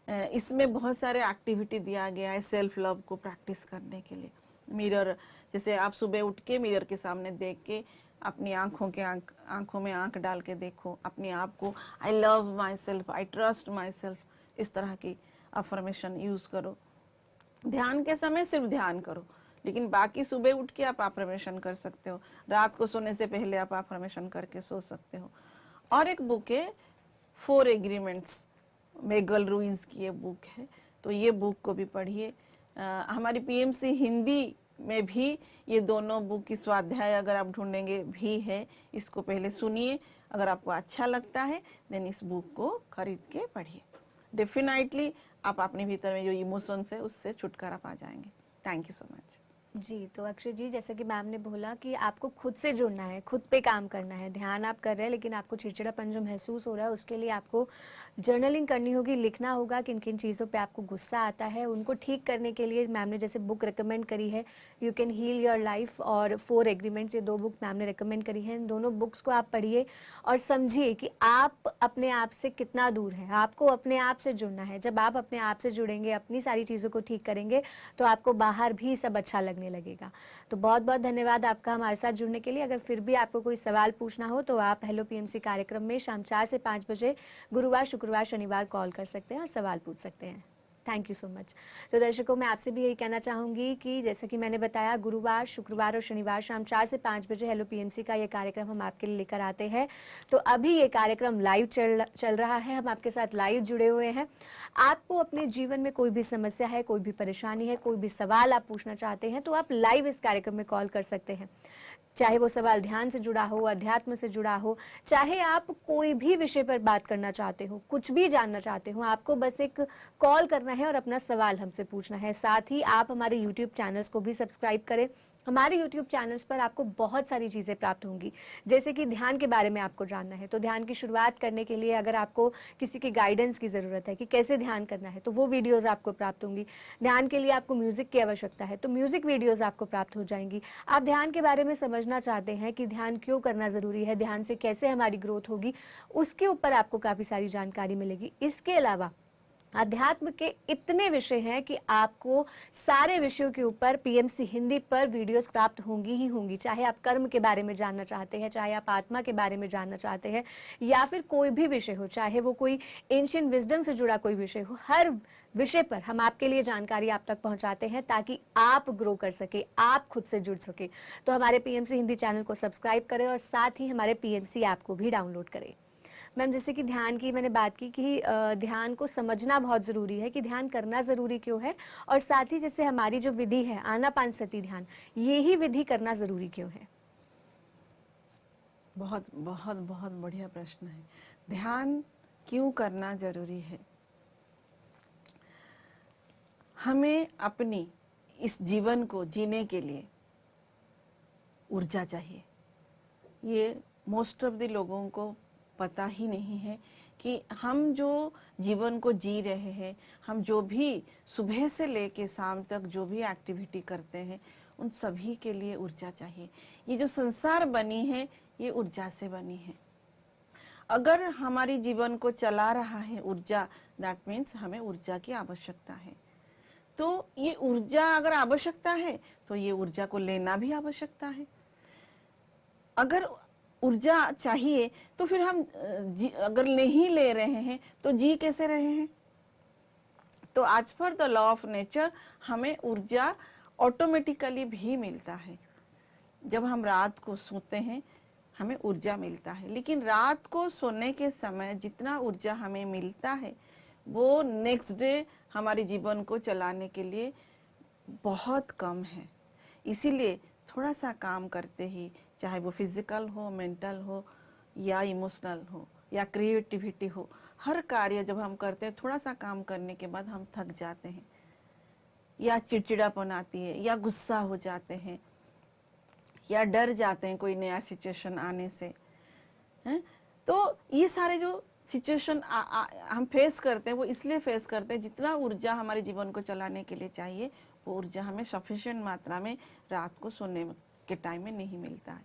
इसमें बहुत सारे एक्टिविटी दिया गया है सेल्फ लव को प्रैक्टिस करने के लिए। मिरर, जैसे आप सुबह उठ के मिरर के सामने देख के अपनी आंखों में आंख डाल के देखो अपने आप को, I love my self, I trust my self, इस तरह की अफर्मेशन यूज करो। ध्यान के समय सिर्फ ध्यान करो, लेकिन बाकी सुबह उठ के आप अफर्मेशन कर सकते हो, रात को सोने से पहले आप अफर्मेशन करके सो सकते हो। और एक बुक है 4 एग्रीमेंट्स, मेगल रूइंस की ये बुक है, तो ये बुक को भी पढ़िए। हमारी पीएमसी हिंदी में भी ये दोनों बुक की स्वाध्याय अगर आप ढूंढेंगे भी है, इसको पहले सुनिए, अगर आपको अच्छा लगता है देन इस बुक को खरीद के पढ़िए। डेफिनेटली आप अपने भीतर में जो इमोशंस है उससे छुटकारा पा जाएंगे। Thank you so much. जी, तो अक्षय जी, जैसे कि मैम ने बोला कि आपको खुद से जुड़ना है, खुद पे काम करना है। ध्यान आप कर रहे हैं लेकिन आपको चिड़चिड़ापन जो महसूस हो रहा है उसके लिए आपको जर्नलिंग करनी होगी, लिखना होगा किन किन चीज़ों पे आपको गुस्सा आता है। उनको ठीक करने के लिए मैम ने जैसे बुक रिकमेंड करी है you can heal your life और 4 एग्रीमेंट्स, ये 2 बुक मैम ने रिकमेंड करी है। इन दोनों बुक्स को आप पढ़िए और समझिए कि आप अपने आप से कितना दूर है। आपको अपने आप से जुड़ना है। जब आप अपने आप से जुड़ेंगे, अपनी सारी चीज़ों को ठीक करेंगे तो आपको बाहर भी सब अच्छा लगने लगेगा। तो बहुत बहुत धन्यवाद आपका हमारे साथ जुड़ने के लिए। अगर फिर भी आपको कोई सवाल पूछना हो तो आप हेलो पीएमसी कार्यक्रम में शाम 4 से 5 बजे गुरुवार, शुक्रवार, शनिवार कॉल कर सकते हैं और सवाल पूछ सकते हैं। Thank you so much. तो दर्शकों, मैं आपसे भी यही कहना चाहूँगी कि जैसे कि मैंने बताया, गुरुवार, शुक्रवार और शनिवार शाम 4 से 5 बजे हेलो पीएमसी का ये कार्यक्रम हम आपके लिए लेकर आते हैं। तो अभी ये कार्यक्रम लाइव चल रहा है, हम आपके साथ लाइव जुड़े हुए हैं। आपको अपने जीवन में कोई भी समस्या है, कोई भी परेशानी है, कोई भी सवाल आप पूछना चाहते हैं तो आप लाइव इस कार्यक्रम में कॉल कर सकते हैं। चाहे वो सवाल ध्यान से जुड़ा हो, अध्यात्म से जुड़ा हो, चाहे आप कोई भी विषय पर बात करना चाहते हो, कुछ भी जानना चाहते हो, आपको बस एक कॉल करना है और अपना सवाल हमसे पूछना है। साथ ही आप हमारे यूट्यूब चैनल्स को भी सब्सक्राइब करें। हमारे YouTube चैनल्स पर आपको बहुत सारी चीज़ें प्राप्त होंगी। जैसे कि ध्यान के बारे में आपको जानना है तो ध्यान की शुरुआत करने के लिए अगर आपको किसी की गाइडेंस की ज़रूरत है कि कैसे ध्यान करना है तो वो वीडियोस आपको प्राप्त होंगी। ध्यान के लिए आपको म्यूज़िक की आवश्यकता है तो म्यूज़िक वीडियोस आपको प्राप्त हो जाएंगी। आप ध्यान के बारे में समझना चाहते हैं कि ध्यान क्यों करना ज़रूरी है, ध्यान से कैसे हमारी ग्रोथ होगी, उसके ऊपर आपको काफ़ी सारी जानकारी मिलेगी। इसके अलावा अध्यात्म के इतने विषय हैं कि आपको सारे विषयों के ऊपर पीएमसी हिंदी पर वीडियोस प्राप्त होंगी ही होंगी। चाहे आप कर्म के बारे में जानना चाहते हैं, चाहे आप आत्मा के बारे में जानना चाहते हैं, या फिर कोई भी विषय हो, चाहे वो कोई एंशिएंट विजडम से जुड़ा कोई विषय हो, हर विषय पर हम आपके लिए जानकारी आप तक पहुंचाते हैं ताकि आप ग्रो कर सके, आप खुद से जुड़ सके। तो हमारे पीएमसी हिंदी चैनल को सब्सक्राइब करें और साथ ही हमारे पीएमसी ऐप को भी डाउनलोड करें। मैम, जैसे कि ध्यान की मैंने बात की कि ध्यान को समझना बहुत ज़रूरी है कि ध्यान करना ज़रूरी क्यों है, और साथ ही जैसे हमारी जो विधि है आनापानसती ध्यान, ये ही विधि करना ज़रूरी क्यों है। बहुत बहुत बहुत बढ़िया प्रश्न है। ध्यान क्यों करना जरूरी है? हमें अपनी इस जीवन को जीने के लिए ऊर्जा चाहिए। ये मोस्ट ऑफ द लोगों को पता ही नहीं है कि हम जो जीवन को जी रहे हैं, हम जो भी सुबह से लेके शाम तक जो भी एक्टिविटी करते हैं, उन सभी के लिए ऊर्जा चाहिए। ये जो संसार बनी है, ये ऊर्जा से बनी है। अगर हमारी जीवन को चला रहा है ऊर्जा, दैट मीन्स हमें ऊर्जा की आवश्यकता है। तो ये ऊर्जा अगर आवश्यकता है तो ये ऊर्जा को लेना भी आवश्यकता है। अगर ऊर्जा चाहिए तो फिर हम अगर नहीं ले रहे हैं तो जी कैसे रहे हैं? तो आज पर द लॉ ऑफ नेचर हमें ऊर्जा ऑटोमेटिकली भी मिलता है। जब हम रात को सोते हैं हमें ऊर्जा मिलता है, लेकिन रात को सोने के समय जितना ऊर्जा हमें मिलता है वो नेक्स्ट डे हमारे जीवन को चलाने के लिए बहुत कम है। इसीलिए थोड़ा सा काम करते ही, चाहे वो फिजिकल हो, मेंटल हो या इमोशनल हो या क्रिएटिविटी हो, हर कार्य जब हम करते हैं थोड़ा सा काम करने के बाद हम थक जाते हैं या चिड़चिड़ापन आती है या गुस्सा हो जाते हैं या डर जाते हैं कोई नया सिचुएशन आने से, हैं? तो ये सारे जो सिचुएशन हम फेस करते हैं वो इसलिए फेस करते हैं, जितना ऊर्जा हमारे जीवन को चलाने के लिए चाहिए वो ऊर्जा हमें सफिशिएंट मात्रा में रात को सोने के टाइम में नहीं मिलता है।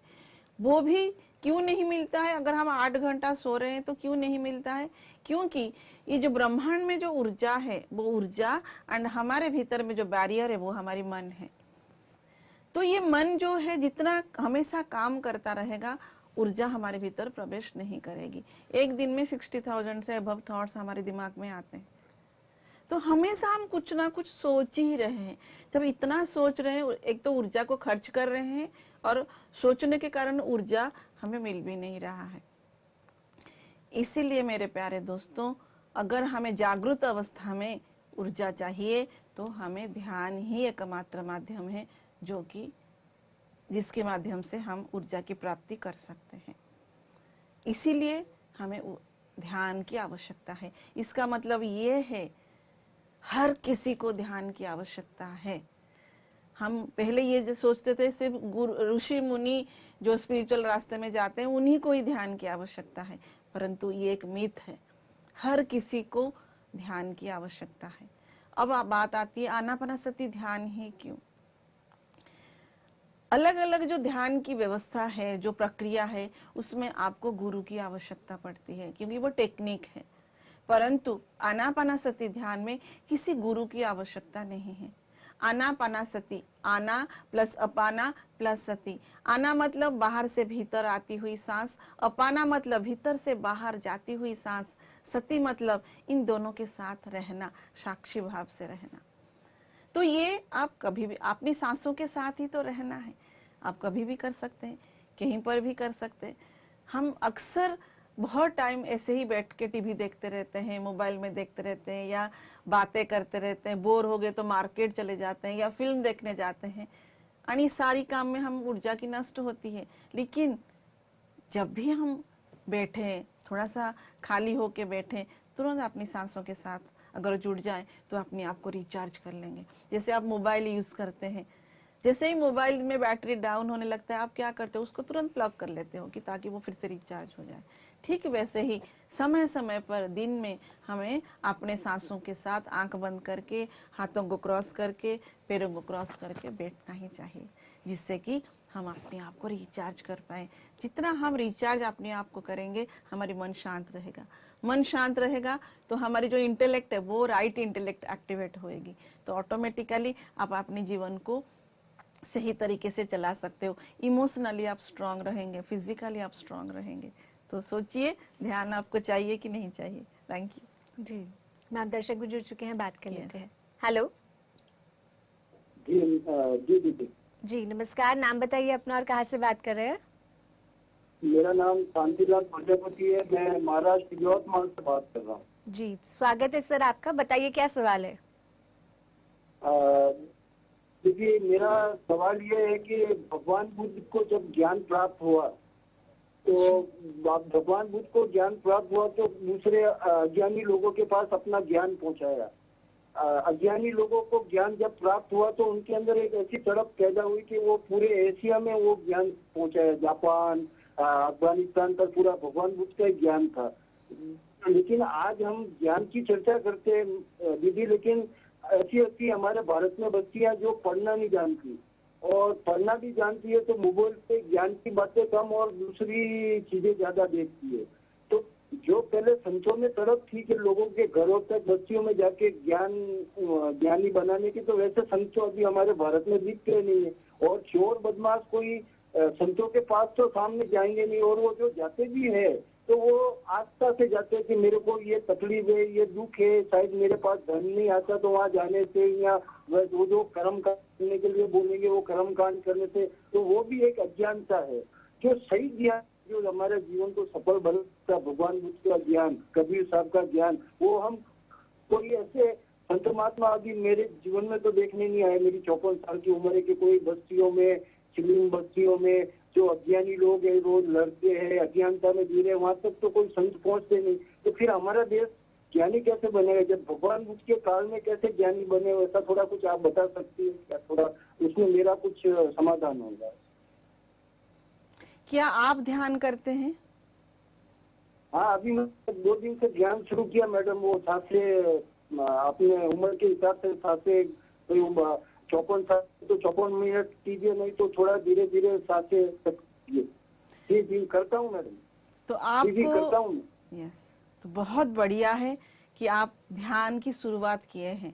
वो भी क्यों नहीं मिलता है? अगर हम 8 घंटा सो रहे हैं तो क्यों नहीं मिलता है? क्योंकि ये जो ब्रह्मांड में जो ऊर्जा है वो ऊर्जा एंड हमारे भीतर में जो बैरियर है वो हमारी मन है। तो ये मन जो है जितना हमेशा काम करता रहेगा, ऊर्जा हमारे भीतर प्रवेश नहीं करेगी। एक दिन में 60,000 से अबव थॉट्स हमारे दिमाग में आते हैं। तो हमेशा हम कुछ ना कुछ सोच ही रहे हैं। जब इतना सोच रहे हैं, एक तो ऊर्जा को खर्च कर रहे हैं और सोचने के कारण ऊर्जा हमें मिल भी नहीं रहा है। इसीलिए मेरे प्यारे दोस्तों, अगर हमें जागृत अवस्था में ऊर्जा चाहिए तो हमें ध्यान ही एकमात्र माध्यम है जो कि जिसके माध्यम से हम ऊर्जा की प्राप्ति कर सकते हैं। इसीलिए हमें ध्यान की आवश्यकता है। इसका मतलब ये है हर किसी को ध्यान की आवश्यकता है। हम पहले ये जो सोचते थे सिर्फ ऋषि मुनि जो स्पिरिचुअल रास्ते में जाते हैं उन्हीं को ही ध्यान की आवश्यकता है, परंतु ये एक मिथ है। हर किसी को ध्यान की आवश्यकता है। अब बात आती है आनापानसति ध्यान ही क्यों? अलग अलग जो ध्यान की व्यवस्था है, जो प्रक्रिया है, उसमें आपको गुरु की आवश्यकता पड़ती है क्योंकि वो टेक्निक है। परंतु आनापानसति ध्यान में किसी गुरु की आवश्यकता नहीं है। आनापानसति, आना प्लस अपाना प्लस सति। आना मतलब बाहर से भीतर आती हुई सांस, अपाना मतलब भीतर से बाहर जाती हुई सांस, सति मतलब इन दोनों के साथ रहना, साक्षी भाव से रहना। तो ये आप कभी भी अपनी सांसों के साथ ही तो रहना है। आप कभी भी कर सकते हैं, कहीं पर भी कर सकते हैं। हम अक्सर बहुत टाइम ऐसे ही बैठ के टीवी देखते रहते हैं, मोबाइल में देखते रहते हैं या बातें करते रहते हैं। बोर हो गए तो मार्केट चले जाते हैं या फिल्म देखने जाते हैं। यानी सारी काम में हम ऊर्जा की नष्ट होती है। लेकिन जब भी हम बैठे, थोड़ा सा खाली होके बैठे, तुरंत अपनी सांसों के साथ अगर जुड़ जाए तो अपने आप को रिचार्ज कर लेंगे। जैसे आप मोबाइल यूज करते हैं, जैसे ही मोबाइल में बैटरी डाउन होने लगता है, आप क्या करते हो? उसको तुरंत प्लग कर लेते हो कि ताकि वो फिर से रिचार्ज हो जाए। ठीक वैसे ही समय समय पर दिन में हमें अपने सांसों के साथ आंख बंद करके, हाथों को क्रॉस करके, पैरों को क्रॉस करके बैठना ही चाहिए, जिससे कि हम अपने आप को रिचार्ज कर पाए। जितना हम रिचार्ज अपने आप को करेंगे, हमारी मन शांत रहेगा। मन शांत रहेगा तो हमारी जो इंटेलेक्ट है वो राइट इंटेलेक्ट एक्टिवेट होएगी। तो ऑटोमेटिकली आप अपने जीवन को सही तरीके से चला सकते हो। इमोशनली आप स्ट्रांग रहेंगे, फिजिकली आप स्ट्रांग रहेंगे। तो सोचिए, ध्यान आपको चाहिए कि नहीं चाहिए? Thank you ji. मैम, दर्शक भी जुड़ चुके हैं, बात कर लेते हैं। हेलो जी जी दीदी जी, नमस्कार। नाम बताइए अपना और कहाँ से बात कर रहे हैं? मेरा नाम शांतिलाल प्रजापति है। मैं महाराष्ट्र यवतमाल से बात कर रहा हूँ। जी, स्वागत है सर आपका। बताइए क्या सवाल है? देखिए, मेरा सवाल ये है कि भगवान बुद्ध को जब ज्ञान प्राप्त हुआ तो भगवान बुद्ध को ज्ञान प्राप्त हुआ तो दूसरे अज्ञानी लोगों के पास अपना ज्ञान पहुंचाया। अज्ञानी लोगों को ज्ञान जब प्राप्त हुआ तो उनके अंदर एक ऐसी तड़प पैदा हुई कि वो पूरे एशिया में वो ज्ञान पहुंचाया। जापान, अफगानिस्तान तक पूरा भगवान बुद्ध का ज्ञान था। लेकिन आज हम ज्ञान की चर्चा करते हैं दीदी, लेकिन ऐसी ऐसी हमारे भारत में बच्चियां जो पढ़ना नहीं जानती और पढ़ना भी जानती है तो मोबाइल पे ज्ञान की बातें कम और दूसरी चीजें ज्यादा देखती है। तो जो पहले संतों में तड़प थी कि लोगों के घरों तक बच्चियों में जाके ज्ञानी बनाने की, तो वैसे संत तो अभी हमारे भारत में दिखते नहीं है। और चोर बदमाश कोई संतों के पास तो सामने जाएंगे नहीं, और वो जो जाते भी है तो वो आस्था से जाते हैं कि मेरे को ये तकलीफ है, ये दुख है, शायद मेरे पास धन नहीं आता, तो वहाँ जाने से या वो जो कर्म करने के लिए बोलेंगे वो कर्म कांड करने से, तो वो भी एक अज्ञानता है। जो सही ज्ञान जो हमारे जीवन को सफल बनाता, भगवान बुद्ध का ज्ञान, कबीर साहब का ज्ञान, वो हम कोई ऐसे संत महात्मा अभी मेरे जीवन में तो देखने नहीं आए। मेरी 54 साल की उम्र है कि कोई बस्तियों में, चिलिंग बस्तियों में जो अज्ञानी लोग हैं, रोज लड़ते हैं, अज्ञानता में जी रहे, वहां तक तो कोई संत पहुंचते नहीं। तो फिर हमारा देश ज्ञानी कैसे बनेगा? जब भगवान बुद्ध के काल में कैसे ज्ञानी बने, वैसा थोड़ा कुछ आप बता सकती है क्या? थोड़ा उसमें मेरा कुछ समाधान होगा। क्या आप ध्यान करते हैं? हाँ, अभी मैं 2 दिन से ध्यान शुरू किया मैडम। वो सांसें अपने उम्र के हिसाब से सांसें 54 साल तो 54 मिनट कीजिए, नहीं तो थोड़ा धीरे धीरे सांसें कीजिए। जी करता हूँ मैडम। तो आपको करता हूँ। यस, तो बहुत बढ़िया है कि आप ध्यान की शुरुआत किए हैं।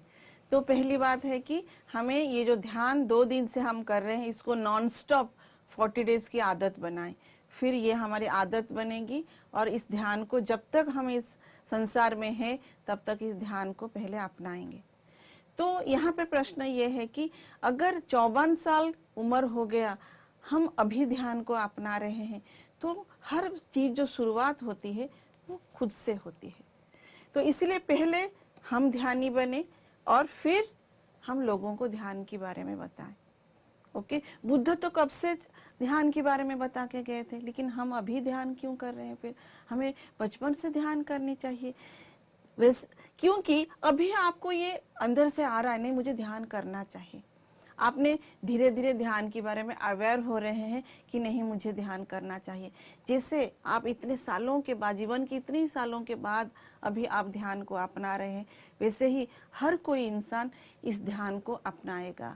तो पहली बात है कि हमें ये जो ध्यान 2 दिन से हम कर रहे हैं, इसको नॉन स्टॉप 40 डेज की आदत बनाएं। फिर ये हमारी आदत बनेगी और इस ध्यान को जब तक हम इस संसार में हैं तब तक इस ध्यान को पहले अपनाएंगे। तो यहाँ पे प्रश्न ये है कि अगर 54 साल उम्र हो गया, हम अभी ध्यान को अपना रहे हैं, तो हर चीज जो शुरुआत होती है वो खुद से होती है। तो इसलिए पहले हम ध्यानी बने और फिर हम लोगों को ध्यान के बारे में बताएं। ओके, बुद्ध तो कब से ध्यान के बारे में बता के गए थे, लेकिन हम अभी ध्यान क्यों कर रहे हैं? फिर हमें बचपन से ध्यान करनी चाहिए। वैसे क्योंकि अभी आपको ये अंदर से आ रहा है, नहीं मुझे ध्यान करना चाहिए। आपने धीरे धीरे ध्यान के बारे में अवेयर हो रहे हैं कि नहीं मुझे ध्यान करना चाहिए। जैसे आप इतने सालों के बाद, जीवन के इतने सालों के बाद अभी आप ध्यान को अपना रहे हैं, वैसे ही हर कोई इंसान इस ध्यान को अपनाएगा।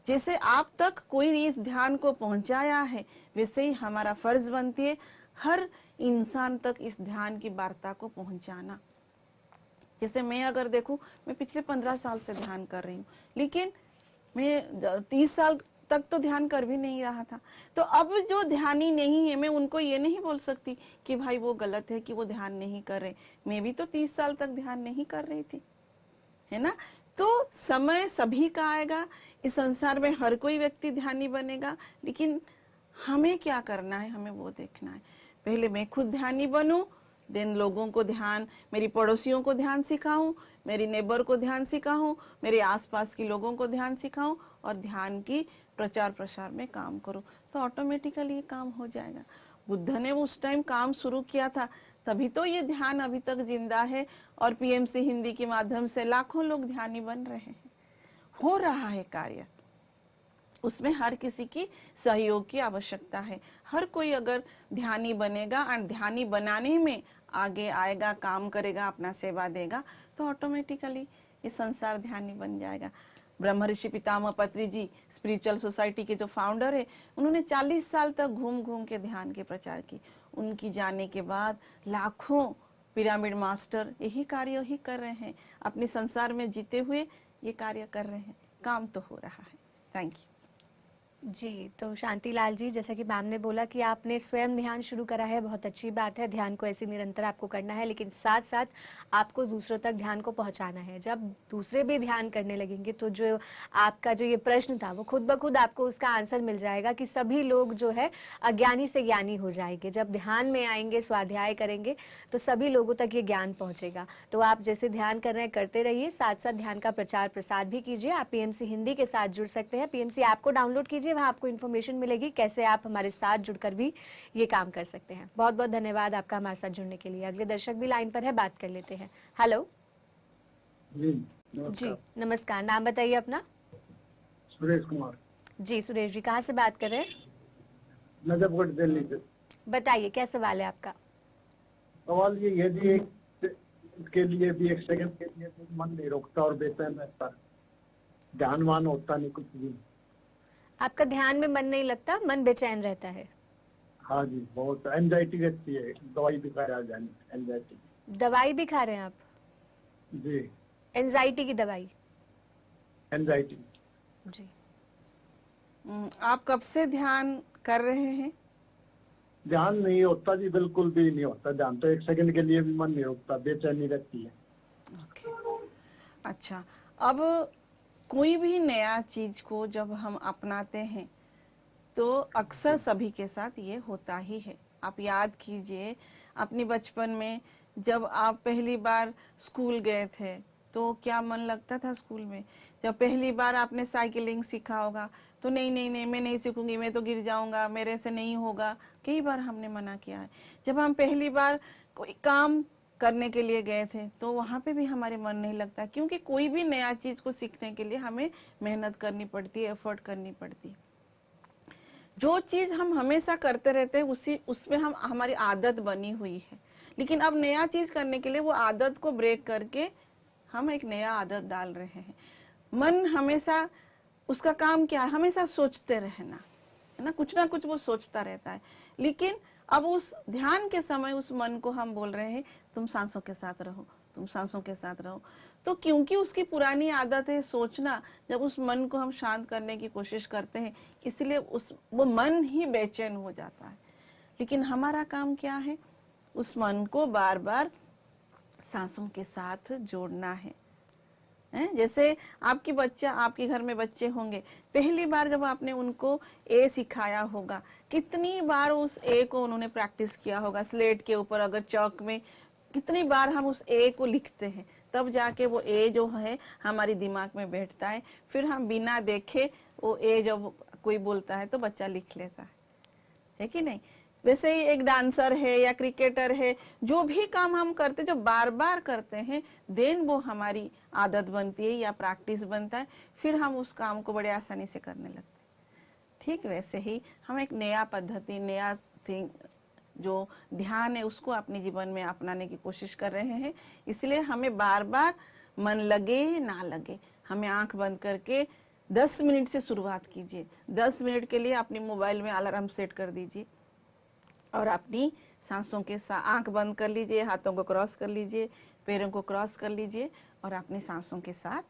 जैसे आप तक कोई इस ध्यान को पहुंचाया है, वैसे ही हमारा फर्ज बनती है हर इंसान तक इस ध्यान की वार्ता को पहुंचाना। जैसे मैं अगर देखूं, मैं पिछले 15 साल से ध्यान कर रही हूँ, लेकिन मैं 30 साल तक तो ध्यान कर भी नहीं रहा था। तो अब जो ध्यानी नहीं है, मैं उनको ये नहीं बोल सकती कि भाई वो गलत है कि वो ध्यान नहीं कर रहे। मैं भी तो 30 साल तक ध्यान नहीं कर रही थी, है ना। तो समय सभी का आएगा, इस संसार में हर कोई व्यक्ति ध्यानी बनेगा, लेकिन हमें क्या करना है, हमें वो देखना है। पहले मैं खुद ध्यानी बनूं, देन लोगों को ध्यान, मेरी पड़ोसियों को ध्यान सिखाऊं, मेरी नेबर को ध्यान सिखाऊं, मेरे आसपास के लोगों को ध्यान सिखाऊं और ध्यान की प्रचार प्रसार में काम करूं, तो ऑटोमेटिकली ये काम हो जाएगा। बुद्ध ने उस टाइम काम शुरू किया था, तभी तो ये ध्यान अभी तक जिंदा है और पीएमसी हिंदी के माध्यम से लाखों लोग ध्यानी बन रहे हैं। हो रहा है कार्य, उसमें हर किसी की सहयोग की आवश्यकता है। हर कोई अगर ध्यानी बनेगा और ध्यानी बनाने में आगे आएगा, काम करेगा, अपना सेवा देगा, तो ऑटोमेटिकली ये संसार ध्यानी बन जाएगा। ब्रह्म ऋषि पितामह पत्री जी स्पिरिचुअल सोसाइटी के जो फाउंडर है, उन्होंने 40 साल तक घूम घूम के ध्यान के प्रचार की। उनकी जाने के बाद लाखों पिरामिड मास्टर यही कार्य ही कर रहे हैं, अपने संसार में जीते हुए ये कार्य कर रहे हैं। काम तो हो रहा है। थैंक यू जी। तो शांतिलाल जी, जैसा कि मैम ने बोला कि आपने स्वयं ध्यान शुरू करा है, बहुत अच्छी बात है। ध्यान को ऐसे निरंतर आपको करना है, लेकिन साथ साथ आपको दूसरों तक ध्यान को पहुंचाना है। जब दूसरे भी ध्यान करने लगेंगे तो जो आपका जो ये प्रश्न था वो खुद ब खुद आपको उसका आंसर मिल जाएगा कि सभी लोग जो है अज्ञानी से ज्ञानी हो जाएंगे। जब ध्यान में आएंगे, स्वाध्याय करेंगे, तो सभी लोगों तक ये ज्ञान पहुंचेगा। तो आप जैसे ध्यान कर रहे हैं करते रहिए, साथ साथ ध्यान का प्रचार प्रसार भी कीजिए। आप पीएमसी हिंदी के साथ जुड़ सकते हैं, पीएमसी ऐप को डाउनलोड कीजिए, वहाँ आपको इन्फॉर्मेशन मिलेगी कैसे आप हमारे साथ जुड़कर भी ये काम कर सकते हैं। बहुत बहुत धन्यवाद आपका हमारे साथ जुड़ने के लिए। अगले दर्शक भी लाइन पर है, बात कर लेते हैं। हेलो जी नमस्कार, नाम बताइए अपना। सुरेश कुमार। जी सुरेश जी, कहाँ से बात कर रहे हैं? नजफगढ़ दिल्ली से। बताइए क्या सवाल है आपका। सवाल ये है जी, के लिए भी एक सेकंड के लिए भी मन नहीं रुकता और बेचैन रहता है, ध्यानवान होता नहीं कुछ भी। आपका ध्यान में मन नहीं लगता, मन बेचैन रहता है? हाँ जी, बहुत एंजाइटी रहती है, दवाई भी खाया जानी एंजाइटी। दवाई भी खा रहे हैं आप? जी एंजाइटी की दवाई? एंजाइटी। जी आप कब से ध्यान कर रहे हैं? ध्यान नहीं होता जी, बिल्कुल भी नहीं होता ध्यान, तो एक सेकंड के लिए भी मन नहीं रुकता, बेचैनी रहती है। अच्छा, अब कोई भी नया चीज को जब हम अपनाते हैं तो अक्सर सभी के साथ ये होता ही है। आप याद कीजिए अपनी बचपन में जब आप पहली बार स्कूल गए थे तो क्या मन लगता था स्कूल में। जब पहली बार आपने साइकिलिंग सीखा होगा तो नहीं नहीं नहीं मैं नहीं सीखूंगी, मैं तो गिर जाऊंगा, मेरे से नहीं होगा, कई बार हमने मना किया है। जब हम पहली बार कोई काम करने के लिए गए थे तो वहाँ पे भी हमारे मन नहीं लगता, क्योंकि कोई भी नया चीज को सीखने के लिए हमें मेहनत करनी पड़ती है, एफर्ट करनी पड़ती है। जो चीज हम हमेशा करते रहते हैं उसमें हमारी आदत बनी हुई है, लेकिन अब नया चीज करने के लिए वो आदत को ब्रेक करके हम एक नया आदत डाल रहे हैं। मन हमेशा उसका काम क्या है, हमेशा सोचते रहना है ना कुछ वो सोचता रहता है। लेकिन अब उस ध्यान के समय उस मन को हम बोल रहे हैं तुम सांसों के साथ रहो, तुम सांसों के साथ रहो। तो क्योंकि उसकी पुरानी आदत है सोचना, जब उस मन को हम शांत करने की कोशिश करते हैं इसलिए वो मन ही बेचैन हो जाता है। लेकिन हमारा काम क्या है, उस मन को बार बार सांसों के साथ जोड़ना है। जैसे आपके घर में बच्चे होंगे, पहली बार जब आपने उनको ए सिखाया होगा, कितनी बार उस ए को उन्होंने प्रैक्टिस किया होगा स्लेट के ऊपर, अगर चौक में कितनी बार हम उस ए को लिखते हैं, तब जाके वो ए जो है हमारी दिमाग में बैठता है। फिर हम बिना देखे वो ए जब कोई बोलता है तो बच्चा लिख लेता है कि नहीं। वैसे ही एक डांसर है या क्रिकेटर है, जो भी काम हम करते जो बार बार करते हैं देन वो हमारी आदत बनती है या प्रैक्टिस बनता है, फिर हम उस काम को बड़े आसानी से करने लगते हैं। ठीक वैसे ही हम एक नया पद्धति, नया थिंग जो ध्यान है उसको अपने जीवन में अपनाने की कोशिश कर रहे हैं। इसलिए हमें बार बार मन लगे ना लगे, हमें आंख बंद करके 10 मिनट से शुरुआत कीजिए। 10 मिनट के लिए अपने मोबाइल में अलार्म सेट कर दीजिए और अपनी सांसों के साथ आंख बंद कर लीजिए, हाथों को क्रॉस कर लीजिए, पैरों को क्रॉस कर लीजिए और अपनी सांसों के साथ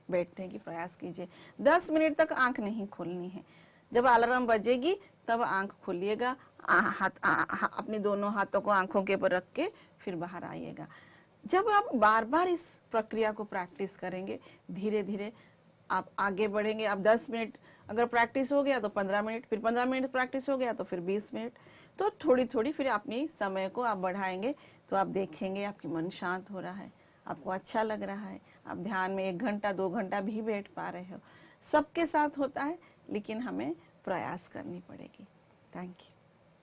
बैठने की प्रयास कीजिए। 10 मिनट तक आंख नहीं खोलनी है। जब अलार्म बजेगी तब आंख खोलिएगा, अपने दोनों हाथों को आंखों के ऊपर रख के फिर बाहर आइएगा। जब आप बार बार इस प्रक्रिया को प्रैक्टिस करेंगे धीरे धीरे आप आगे बढ़ेंगे। अब 10 मिनट अगर प्रैक्टिस हो गया तो 15 मिनट, फिर 15 मिनट प्रैक्टिस हो गया तो फिर 20 मिनट, तो थोड़ी थोड़ी फिर अपनी समय को आप बढ़ाएंगे तो आप देखेंगे आपकी मन शांत हो रहा है, आपको अच्छा लग रहा है, आप ध्यान में 1 घंटा 2 घंटा भी बैठ पा रहे हो। सबके साथ होता है लेकिन हमें प्रयास करनी पड़ेगी। Thank you.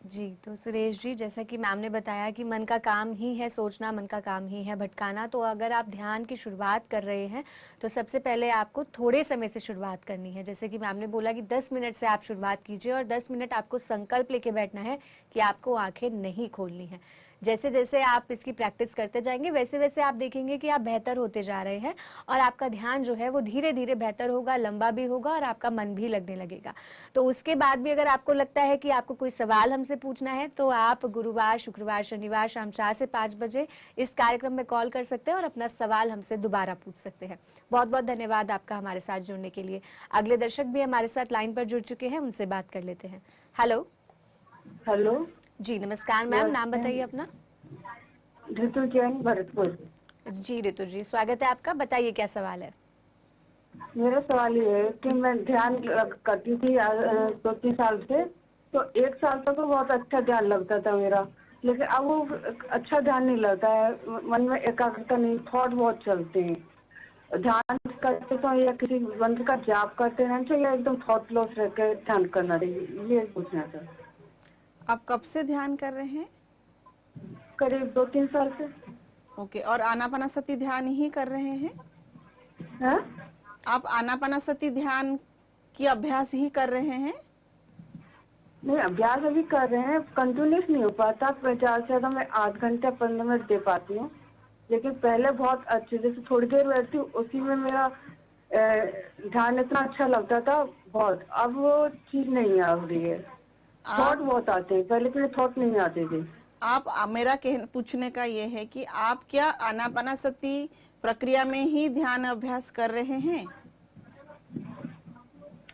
जी, तो सुरेश जी, जैसा कि मैम ने बताया कि मन का काम ही है सोचना, मन का काम ही है भटकाना। तो अगर आप ध्यान की शुरुआत कर रहे हैं तो सबसे पहले आपको थोड़े समय से शुरुआत करनी है। जैसे कि मैम ने बोला कि 10 मिनट से आप शुरुआत कीजिए और 10 मिनट आपको संकल्प लेके बैठना है कि आपको आंखें नहीं खोलनी है। जैसे जैसे आप इसकी प्रैक्टिस करते जाएंगे वैसे वैसे आप देखेंगे कि आप बेहतर होते जा रहे हैं और आपका ध्यान जो है वो धीरे धीरे बेहतर होगा, लंबा भी होगा और आपका मन भी लगने लगेगा। तो उसके बाद भी अगर आपको लगता है कि आपको कोई सवाल हमसे पूछना है तो आप गुरुवार, शुक्रवार, शनिवार शाम 4 से 5 बजे इस कार्यक्रम में कॉल कर सकते हैं और अपना सवाल हमसे दोबारा पूछ सकते हैं। बहुत बहुत धन्यवाद आपका हमारे साथ जुड़ने के लिए। अगले दर्शक भी हमारे साथ लाइन पर जुड़ चुके हैं, उनसे बात कर लेते हैं। हेलो हेलो जी, नमस्कार मैम, नाम बताइए अपना। ऋतु जैन, भरतपुर। जी ऋतु जी, स्वागत है आपका, बताइए क्या सवाल है। मेरा सवाल ये है कि मैं ध्यान करती थी 2-3 साल से, तो 1 साल तक तो बहुत अच्छा ध्यान लगता था मेरा, लेकिन अब वो अच्छा ध्यान नहीं लगता है, मन में एकाग्रता नहीं, थॉट बहुत चलते हैं। ध्यान करते तो या किसी मंत्र का जाप करते रहना चाहिए या एकदम थॉट लॉस रह कर ध्यान करना चाहिए, ये पूछना था। आप कब से ध्यान कर रहे हैं? करीब 2-3 साल से। ओके, और आनापानासती ध्यान ही कर रहे हैं? हाँ? आप आनापानासती ध्यान की अभ्यास ही कर रहे हैं? नहीं, अभ्यास अभी कर रहे हैं, कंटिन्यूस नहीं हो पाता। ज्यादा से ज्यादा मैं 8 घंटे 15 मिनट दे पाती हूँ, लेकिन पहले बहुत अच्छे, जैसे थोड़ी देर बैठती हूँ उसी में मेरा ध्यान इतना अच्छा लगता था बहुत। अब वो चीज नहीं आ रही है, थॉट बहुत आते हैं, पहले के थॉट नहीं आते थे। मेरा पूछने का ये है कि आप क्या आनापानासती प्रक्रिया में ही ध्यान अभ्यास कर रहे हैं?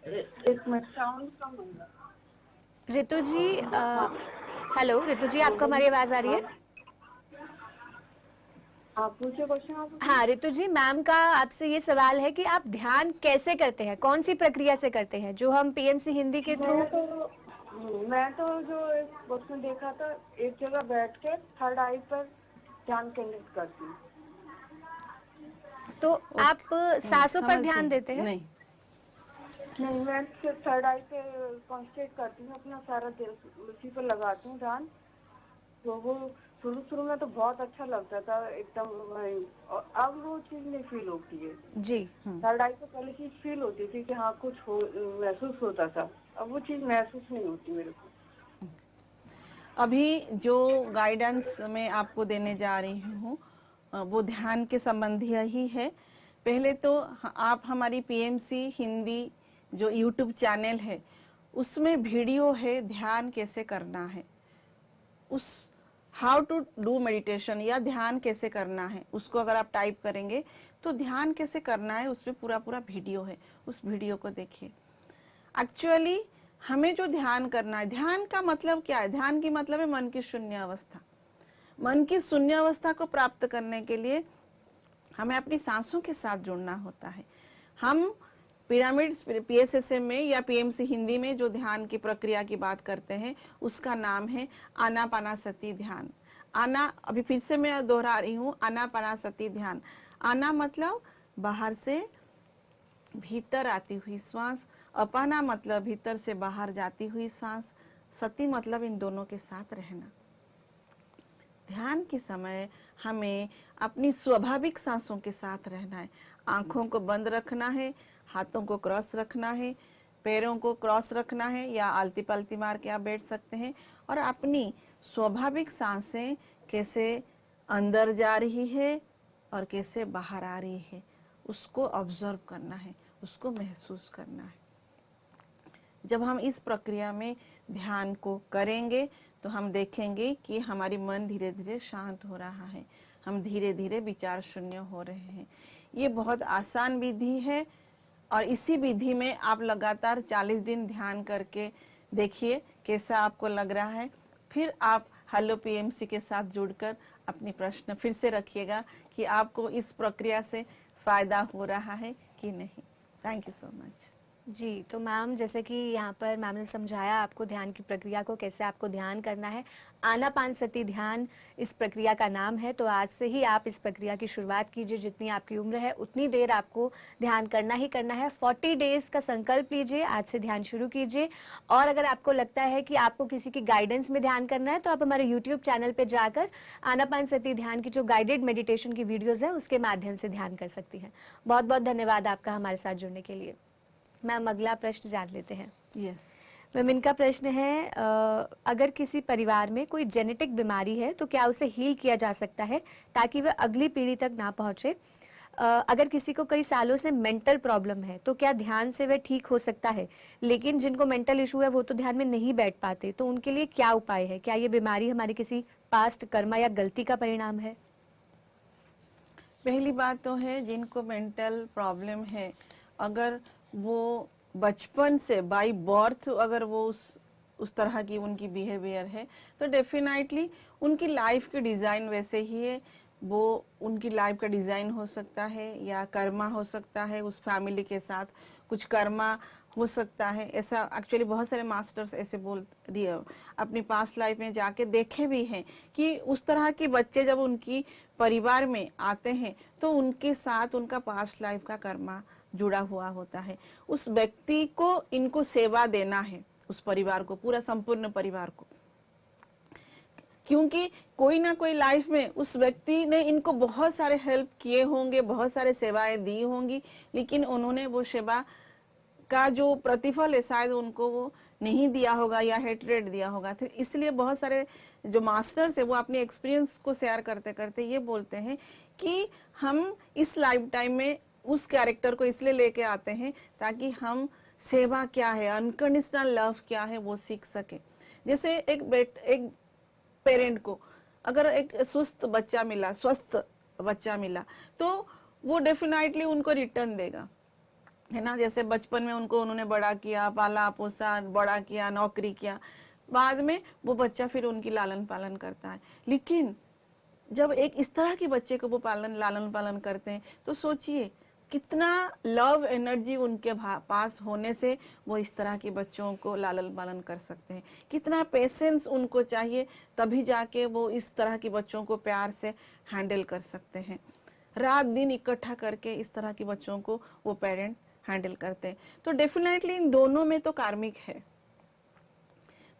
एक मिनट, साउंड कम हो गया। ऋतु जी, हेलो ऋतु जी, आपको हमारी आवाज आ रही है? आप पूछे क्वेश्चन आप। हाँ ऋतु जी, मैम का आपसे ये सवाल है कि आप ध्यान कैसे करते हैं, कौन सी प्रक्रिया से करते हैं, जो हम पीएमसी हिंदी के थ्रू? मैं तो जो एक उसमें देखा था, एक जगह बैठ के थर्ड आई पर ध्यान केंद्रित करती हूँ। तो आप सांसों पर समझ ध्यान गई। देते हैं? नहीं, मैं सिर्फ थर्ड आई पे कॉन्सेंट्रेट करती हूँ, अपना सारा दिल उसी पर लगाती हूँ ध्यान। तो वो शुरू में तो बहुत अच्छा लगता था एकदम, और अब वो चीज नहीं फील होती है जी। थर्ड आई पे पहले चीज फील होती थी कि हाँ कुछ महसूस होता था, अब वो चीज महसूस नहीं होती मेरे को। अभी जो गाइडेंस मैं आपको देने जा रही हूँ वो ध्यान के संबंधी ही है। पहले तो आप हमारी पीएमसी हिंदी जो यूट्यूब चैनल है उसमें वीडियो है ध्यान कैसे करना है, उस हाउ टू डू मेडिटेशन या ध्यान कैसे करना है उसको अगर आप टाइप करेंगे तो ध्यान कैसे करना है उसमें पूरा वीडियो है, उस वीडियो को देखिए। एक्चुअली हमें जो ध्यान करना है, ध्यान का मतलब क्या है? ध्यान की मतलब है मन की शून्य अवस्था। मन की शून्य अवस्था को प्राप्त करने के लिए हमें अपनी सांसों के साथ जुड़ना होता है। हम पिरामिड पीएसएसएम में या पीएमसी हिंदी में जो ध्यान की प्रक्रिया की बात करते हैं उसका नाम है आनापानासती ध्यान। आना, अभी फिर से मैं दोहरा रही हूँ, आनापानासती ध्यान। आना मतलब बाहर से भीतर आती हुई श्वास, अपाना मतलब भीतर से बाहर जाती हुई सांस, सती मतलब इन दोनों के साथ रहना। ध्यान के समय हमें अपनी स्वाभाविक सांसों के साथ रहना है। आंखों को बंद रखना है, हाथों को क्रॉस रखना है, पैरों को क्रॉस रखना है या आलती पलती मार के आप बैठ सकते हैं, और अपनी स्वाभाविक सांसें कैसे अंदर जा रही है और कैसे बाहर आ रही है उसको ऑब्जर्व करना है, उसको महसूस करना है। जब हम इस प्रक्रिया में ध्यान को करेंगे तो हम देखेंगे कि हमारी मन धीरे धीरे शांत हो रहा है, हम धीरे धीरे विचार शून्य हो रहे हैं। ये बहुत आसान विधि है और इसी विधि में आप लगातार 40 दिन ध्यान करके देखिए कैसा आपको लग रहा है। फिर आप हेलो पीएमसी के साथ जुड़कर अपनी प्रश्न फिर से रखिएगा कि आपको इस प्रक्रिया से फ़ायदा हो रहा है कि नहीं। Thank you so much. जी, तो मैम जैसे कि यहाँ पर मैम ने समझाया आपको ध्यान की प्रक्रिया को, कैसे आपको ध्यान करना है। आनापानसती ध्यान इस प्रक्रिया का नाम है। तो आज से ही आप इस प्रक्रिया की शुरुआत कीजिए, जितनी आपकी उम्र है उतनी देर आपको ध्यान करना ही करना है। 40 डेज का संकल्प लीजिए, आज से ध्यान शुरू कीजिए। और अगर आपको लगता है कि आपको किसी की गाइडेंस में ध्यान करना है तो आप हमारे यूट्यूब चैनल पर जाकर आनापानसती ध्यान की जो गाइडेड मेडिटेशन की वीडियोज़ है उसके माध्यम से ध्यान कर सकती हैं। बहुत बहुत धन्यवाद आपका हमारे साथ जुड़ने के लिए। मैम अगला प्रश्न जान लेते हैं। यस मैम, इनका प्रश्न है अगर किसी परिवार में कोई जेनेटिक बीमारी है तो क्या उसे हील किया जा सकता है ताकि वह अगली पीढ़ी तक ना पहुंचे? अगर किसी को कई सालों से मेंटल प्रॉब्लम है तो क्या ध्यान से वह ठीक हो सकता है? लेकिन जिनको मेंटल इशू है वो तो ध्यान में नहीं बैठ पाते, तो उनके लिए क्या उपाय है? क्या ये बीमारी हमारी किसी पास्ट कर्मा या गलती का परिणाम है? पहली बात तो है जिनको मेंटल प्रॉब्लम है, अगर वो बचपन से बाय बर्थ अगर वो उस तरह की उनकी बिहेवियर है तो डेफिनेटली उनकी लाइफ की डिज़ाइन वैसे ही है। वो उनकी लाइफ का डिज़ाइन हो सकता है या कर्मा हो सकता है, उस फैमिली के साथ कुछ कर्मा हो सकता है। ऐसा एक्चुअली बहुत सारे मास्टर्स ऐसे अपनी पास्ट लाइफ में जाके देखे भी हैं कि उस तरह के बच्चे जब उनकी परिवार में आते हैं तो उनके साथ उनका पास्ट लाइफ का कर्मा जुड़ा हुआ होता है। उस व्यक्ति को इनको सेवा देना है, उस परिवार को, पूरा संपूर्ण परिवार को, क्योंकि कोई ना कोई लाइफ में उस व्यक्ति ने इनको बहुत सारे हेल्प किए होंगे, बहुत सारे सेवाएं दी होंगी, लेकिन उन्होंने वो सेवा का जो प्रतिफल है शायद उनको वो नहीं दिया होगा या हेट्रेड दिया होगा। तो इसलिए बहुत सारे जो मास्टर्स है वो अपने एक्सपीरियंस को शेयर करते करते ये बोलते हैं कि हम इस लाइफ टाइम में उस कैरेक्टर को इसलिए लेके आते हैं ताकि हम सेवा क्या है, अनकंडीशनल लव क्या है वो सीख सके। जैसे एक पेरेंट को अगर एक स्वस्थ बच्चा मिला तो वो डेफिनेटली उनको रिटर्न देगा, है ना। जैसे बचपन में उन्होंने बड़ा किया, पाला पोसा, बड़ा किया, नौकरी किया, बाद में वो बच्चा फिर उनकी लालन पालन करता है। लेकिन जब एक इस तरह के बच्चे को वो लालन पालन करते हैं तो सोचिए कितना लव एनर्जी उनके पास होने से वो इस तरह के बच्चों को लालन पालन कर सकते हैं। कितना पेशेंस उनको चाहिए, तभी जाके वो इस तरह के बच्चों को प्यार से हैंडल कर सकते हैं। रात दिन इकट्ठा करके इस तरह के बच्चों को वो पेरेंट हैंडल करते हैं। तो डेफिनेटली इन दोनों में तो कार्मिक है,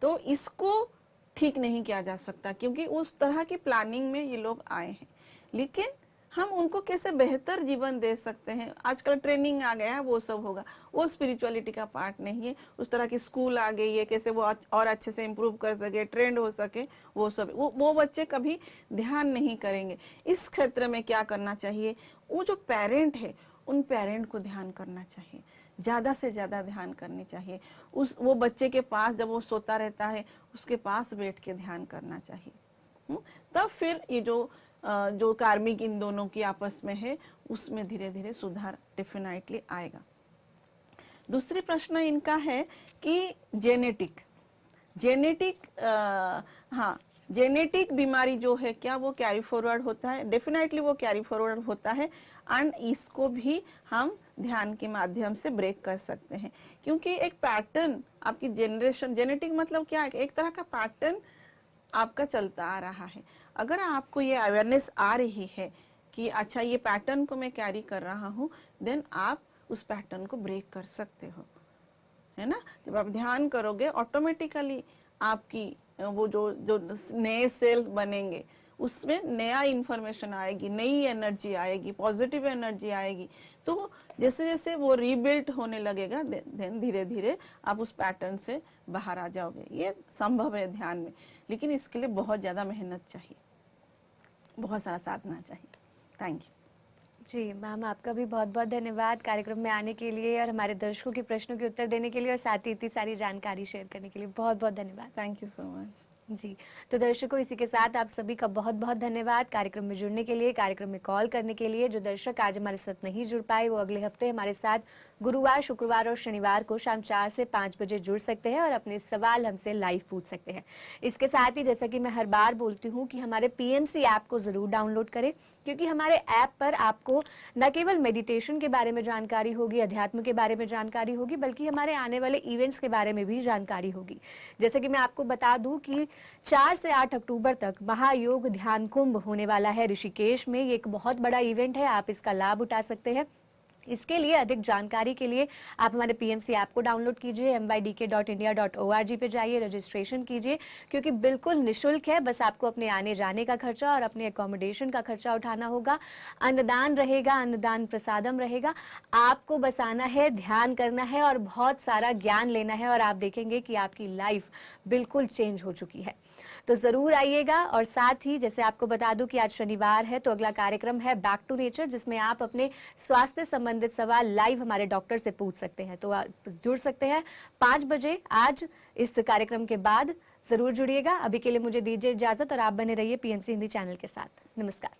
तो इसको ठीक नहीं किया जा सकता क्योंकि उस तरह की प्लानिंग में ये लोग आए हैं। लेकिन हम उनको कैसे बेहतर जीवन दे सकते हैं, आजकल ट्रेनिंग आ गया है, वो सब होगा, वो स्पिरिचुअलिटी का पार्ट नहीं है। उस तरह की स्कूल आ गई है, कैसे वो और अच्छे से इम्प्रूव कर सके, ट्रेंड हो सके, वो सब वो बच्चे कभी ध्यान नहीं करेंगे। इस क्षेत्र में क्या करना चाहिए, वो जो पेरेंट है उन पेरेंट को ध्यान करना चाहिए, ज़्यादा से ज़्यादा ध्यान करनी चाहिए। वो बच्चे के पास जब वो सोता रहता है उसके पास बैठ के ध्यान करना चाहिए। तब फिर ये जो कार्मिक इन दोनों की आपस में है उसमें धीरे धीरे सुधार डेफिनेटली आएगा। दूसरी प्रश्न इनका है कि जेनेटिक बीमारी जो है क्या वो कैरी फॉरवर्ड होता है? डेफिनेटली वो कैरी फॉरवर्ड होता है एंड इसको भी हम ध्यान के माध्यम से ब्रेक कर सकते हैं, क्योंकि एक पैटर्न आपकी जेनेटिक मतलब क्या है, एक तरह का पैटर्न आपका चलता आ रहा है। अगर आपको ये अवेयरनेस आ रही है कि अच्छा ये पैटर्न को मैं कैरी कर रहा हूँ, देन आप उस पैटर्न को ब्रेक कर सकते हो, है ना। जब आप ध्यान करोगे ऑटोमेटिकली आपकी वो जो नए सेल बनेंगे उसमें नया इंफॉर्मेशन आएगी, नई एनर्जी आएगी, पॉजिटिव एनर्जी आएगी। तो जैसे जैसे वो रीबिल्ड होने लगेगा देन धीरे धीरे आप उस पैटर्न से बाहर आ जाओगे। ये संभव है ध्यान में, लेकिन इसके लिए बहुत ज़्यादा मेहनत चाहिए, बहुत सारा साधना चाहिए। थैंक यू जी मैम, आपका भी बहुत बहुत धन्यवाद कार्यक्रम में आने के लिए और हमारे दर्शकों के प्रश्नों के उत्तर देने के लिए और साथ ही इतनी सारी जानकारी शेयर करने के लिए बहुत बहुत धन्यवाद। Thank you so much. जी तो दर्शकों, इसी के साथ आप सभी का बहुत बहुत धन्यवाद कार्यक्रम में जुड़ने के लिए, कार्यक्रम में कॉल करने के लिए। जो दर्शक आज हमारे साथ नहीं जुड़ पाए वो अगले हफ्ते हमारे साथ गुरुवार, शुक्रवार और शनिवार को शाम 4 से 5 बजे जुड़ सकते हैं और अपने सवाल हमसे लाइव पूछ सकते हैं। इसके साथ ही जैसा कि मैं हर बार बोलती हूँ कि हमारे PMC ऐप को ज़रूर डाउनलोड करें, क्योंकि हमारे ऐप पर आपको न केवल मेडिटेशन के बारे में जानकारी होगी, अध्यात्म के बारे में जानकारी होगी, बल्कि हमारे आने वाले इवेंट्स के बारे में भी जानकारी होगी। जैसे कि मैं आपको बता दूं कि 4 से 8 अक्टूबर तक महायोग ध्यान कुंभ होने वाला है ऋषिकेश में। ये एक बहुत बड़ा इवेंट है, आप इसका लाभ उठा सकते हैं। इसके लिए अधिक जानकारी के लिए आप हमारे PMC ऐप को डाउनलोड कीजिए, mydk.india.org पे जाइए, रजिस्ट्रेशन कीजिए, क्योंकि बिल्कुल निःशुल्क है। बस आपको अपने आने जाने का खर्चा और अपने अकोमोडेशन का खर्चा उठाना होगा। अन्नदान रहेगा, अन्नदान प्रसादम रहेगा। आपको बस आना है, ध्यान करना है और बहुत सारा ज्ञान लेना है और आप देखेंगे कि आपकी लाइफ बिल्कुल चेंज हो चुकी है। तो जरूर आइएगा। और साथ ही जैसे आपको बता दूं कि आज शनिवार है, तो अगला कार्यक्रम है बैक टू नेचर, जिसमें आप अपने स्वास्थ्य संबंधित सवाल लाइव हमारे डॉक्टर से पूछ सकते हैं। तो आप जुड़ सकते हैं 5 बजे आज इस कार्यक्रम के बाद। जरूर जुड़िएगा। अभी के लिए मुझे दीजिए इजाजत और आप बने रहिए PMC हिंदी चैनल के साथ। नमस्कार।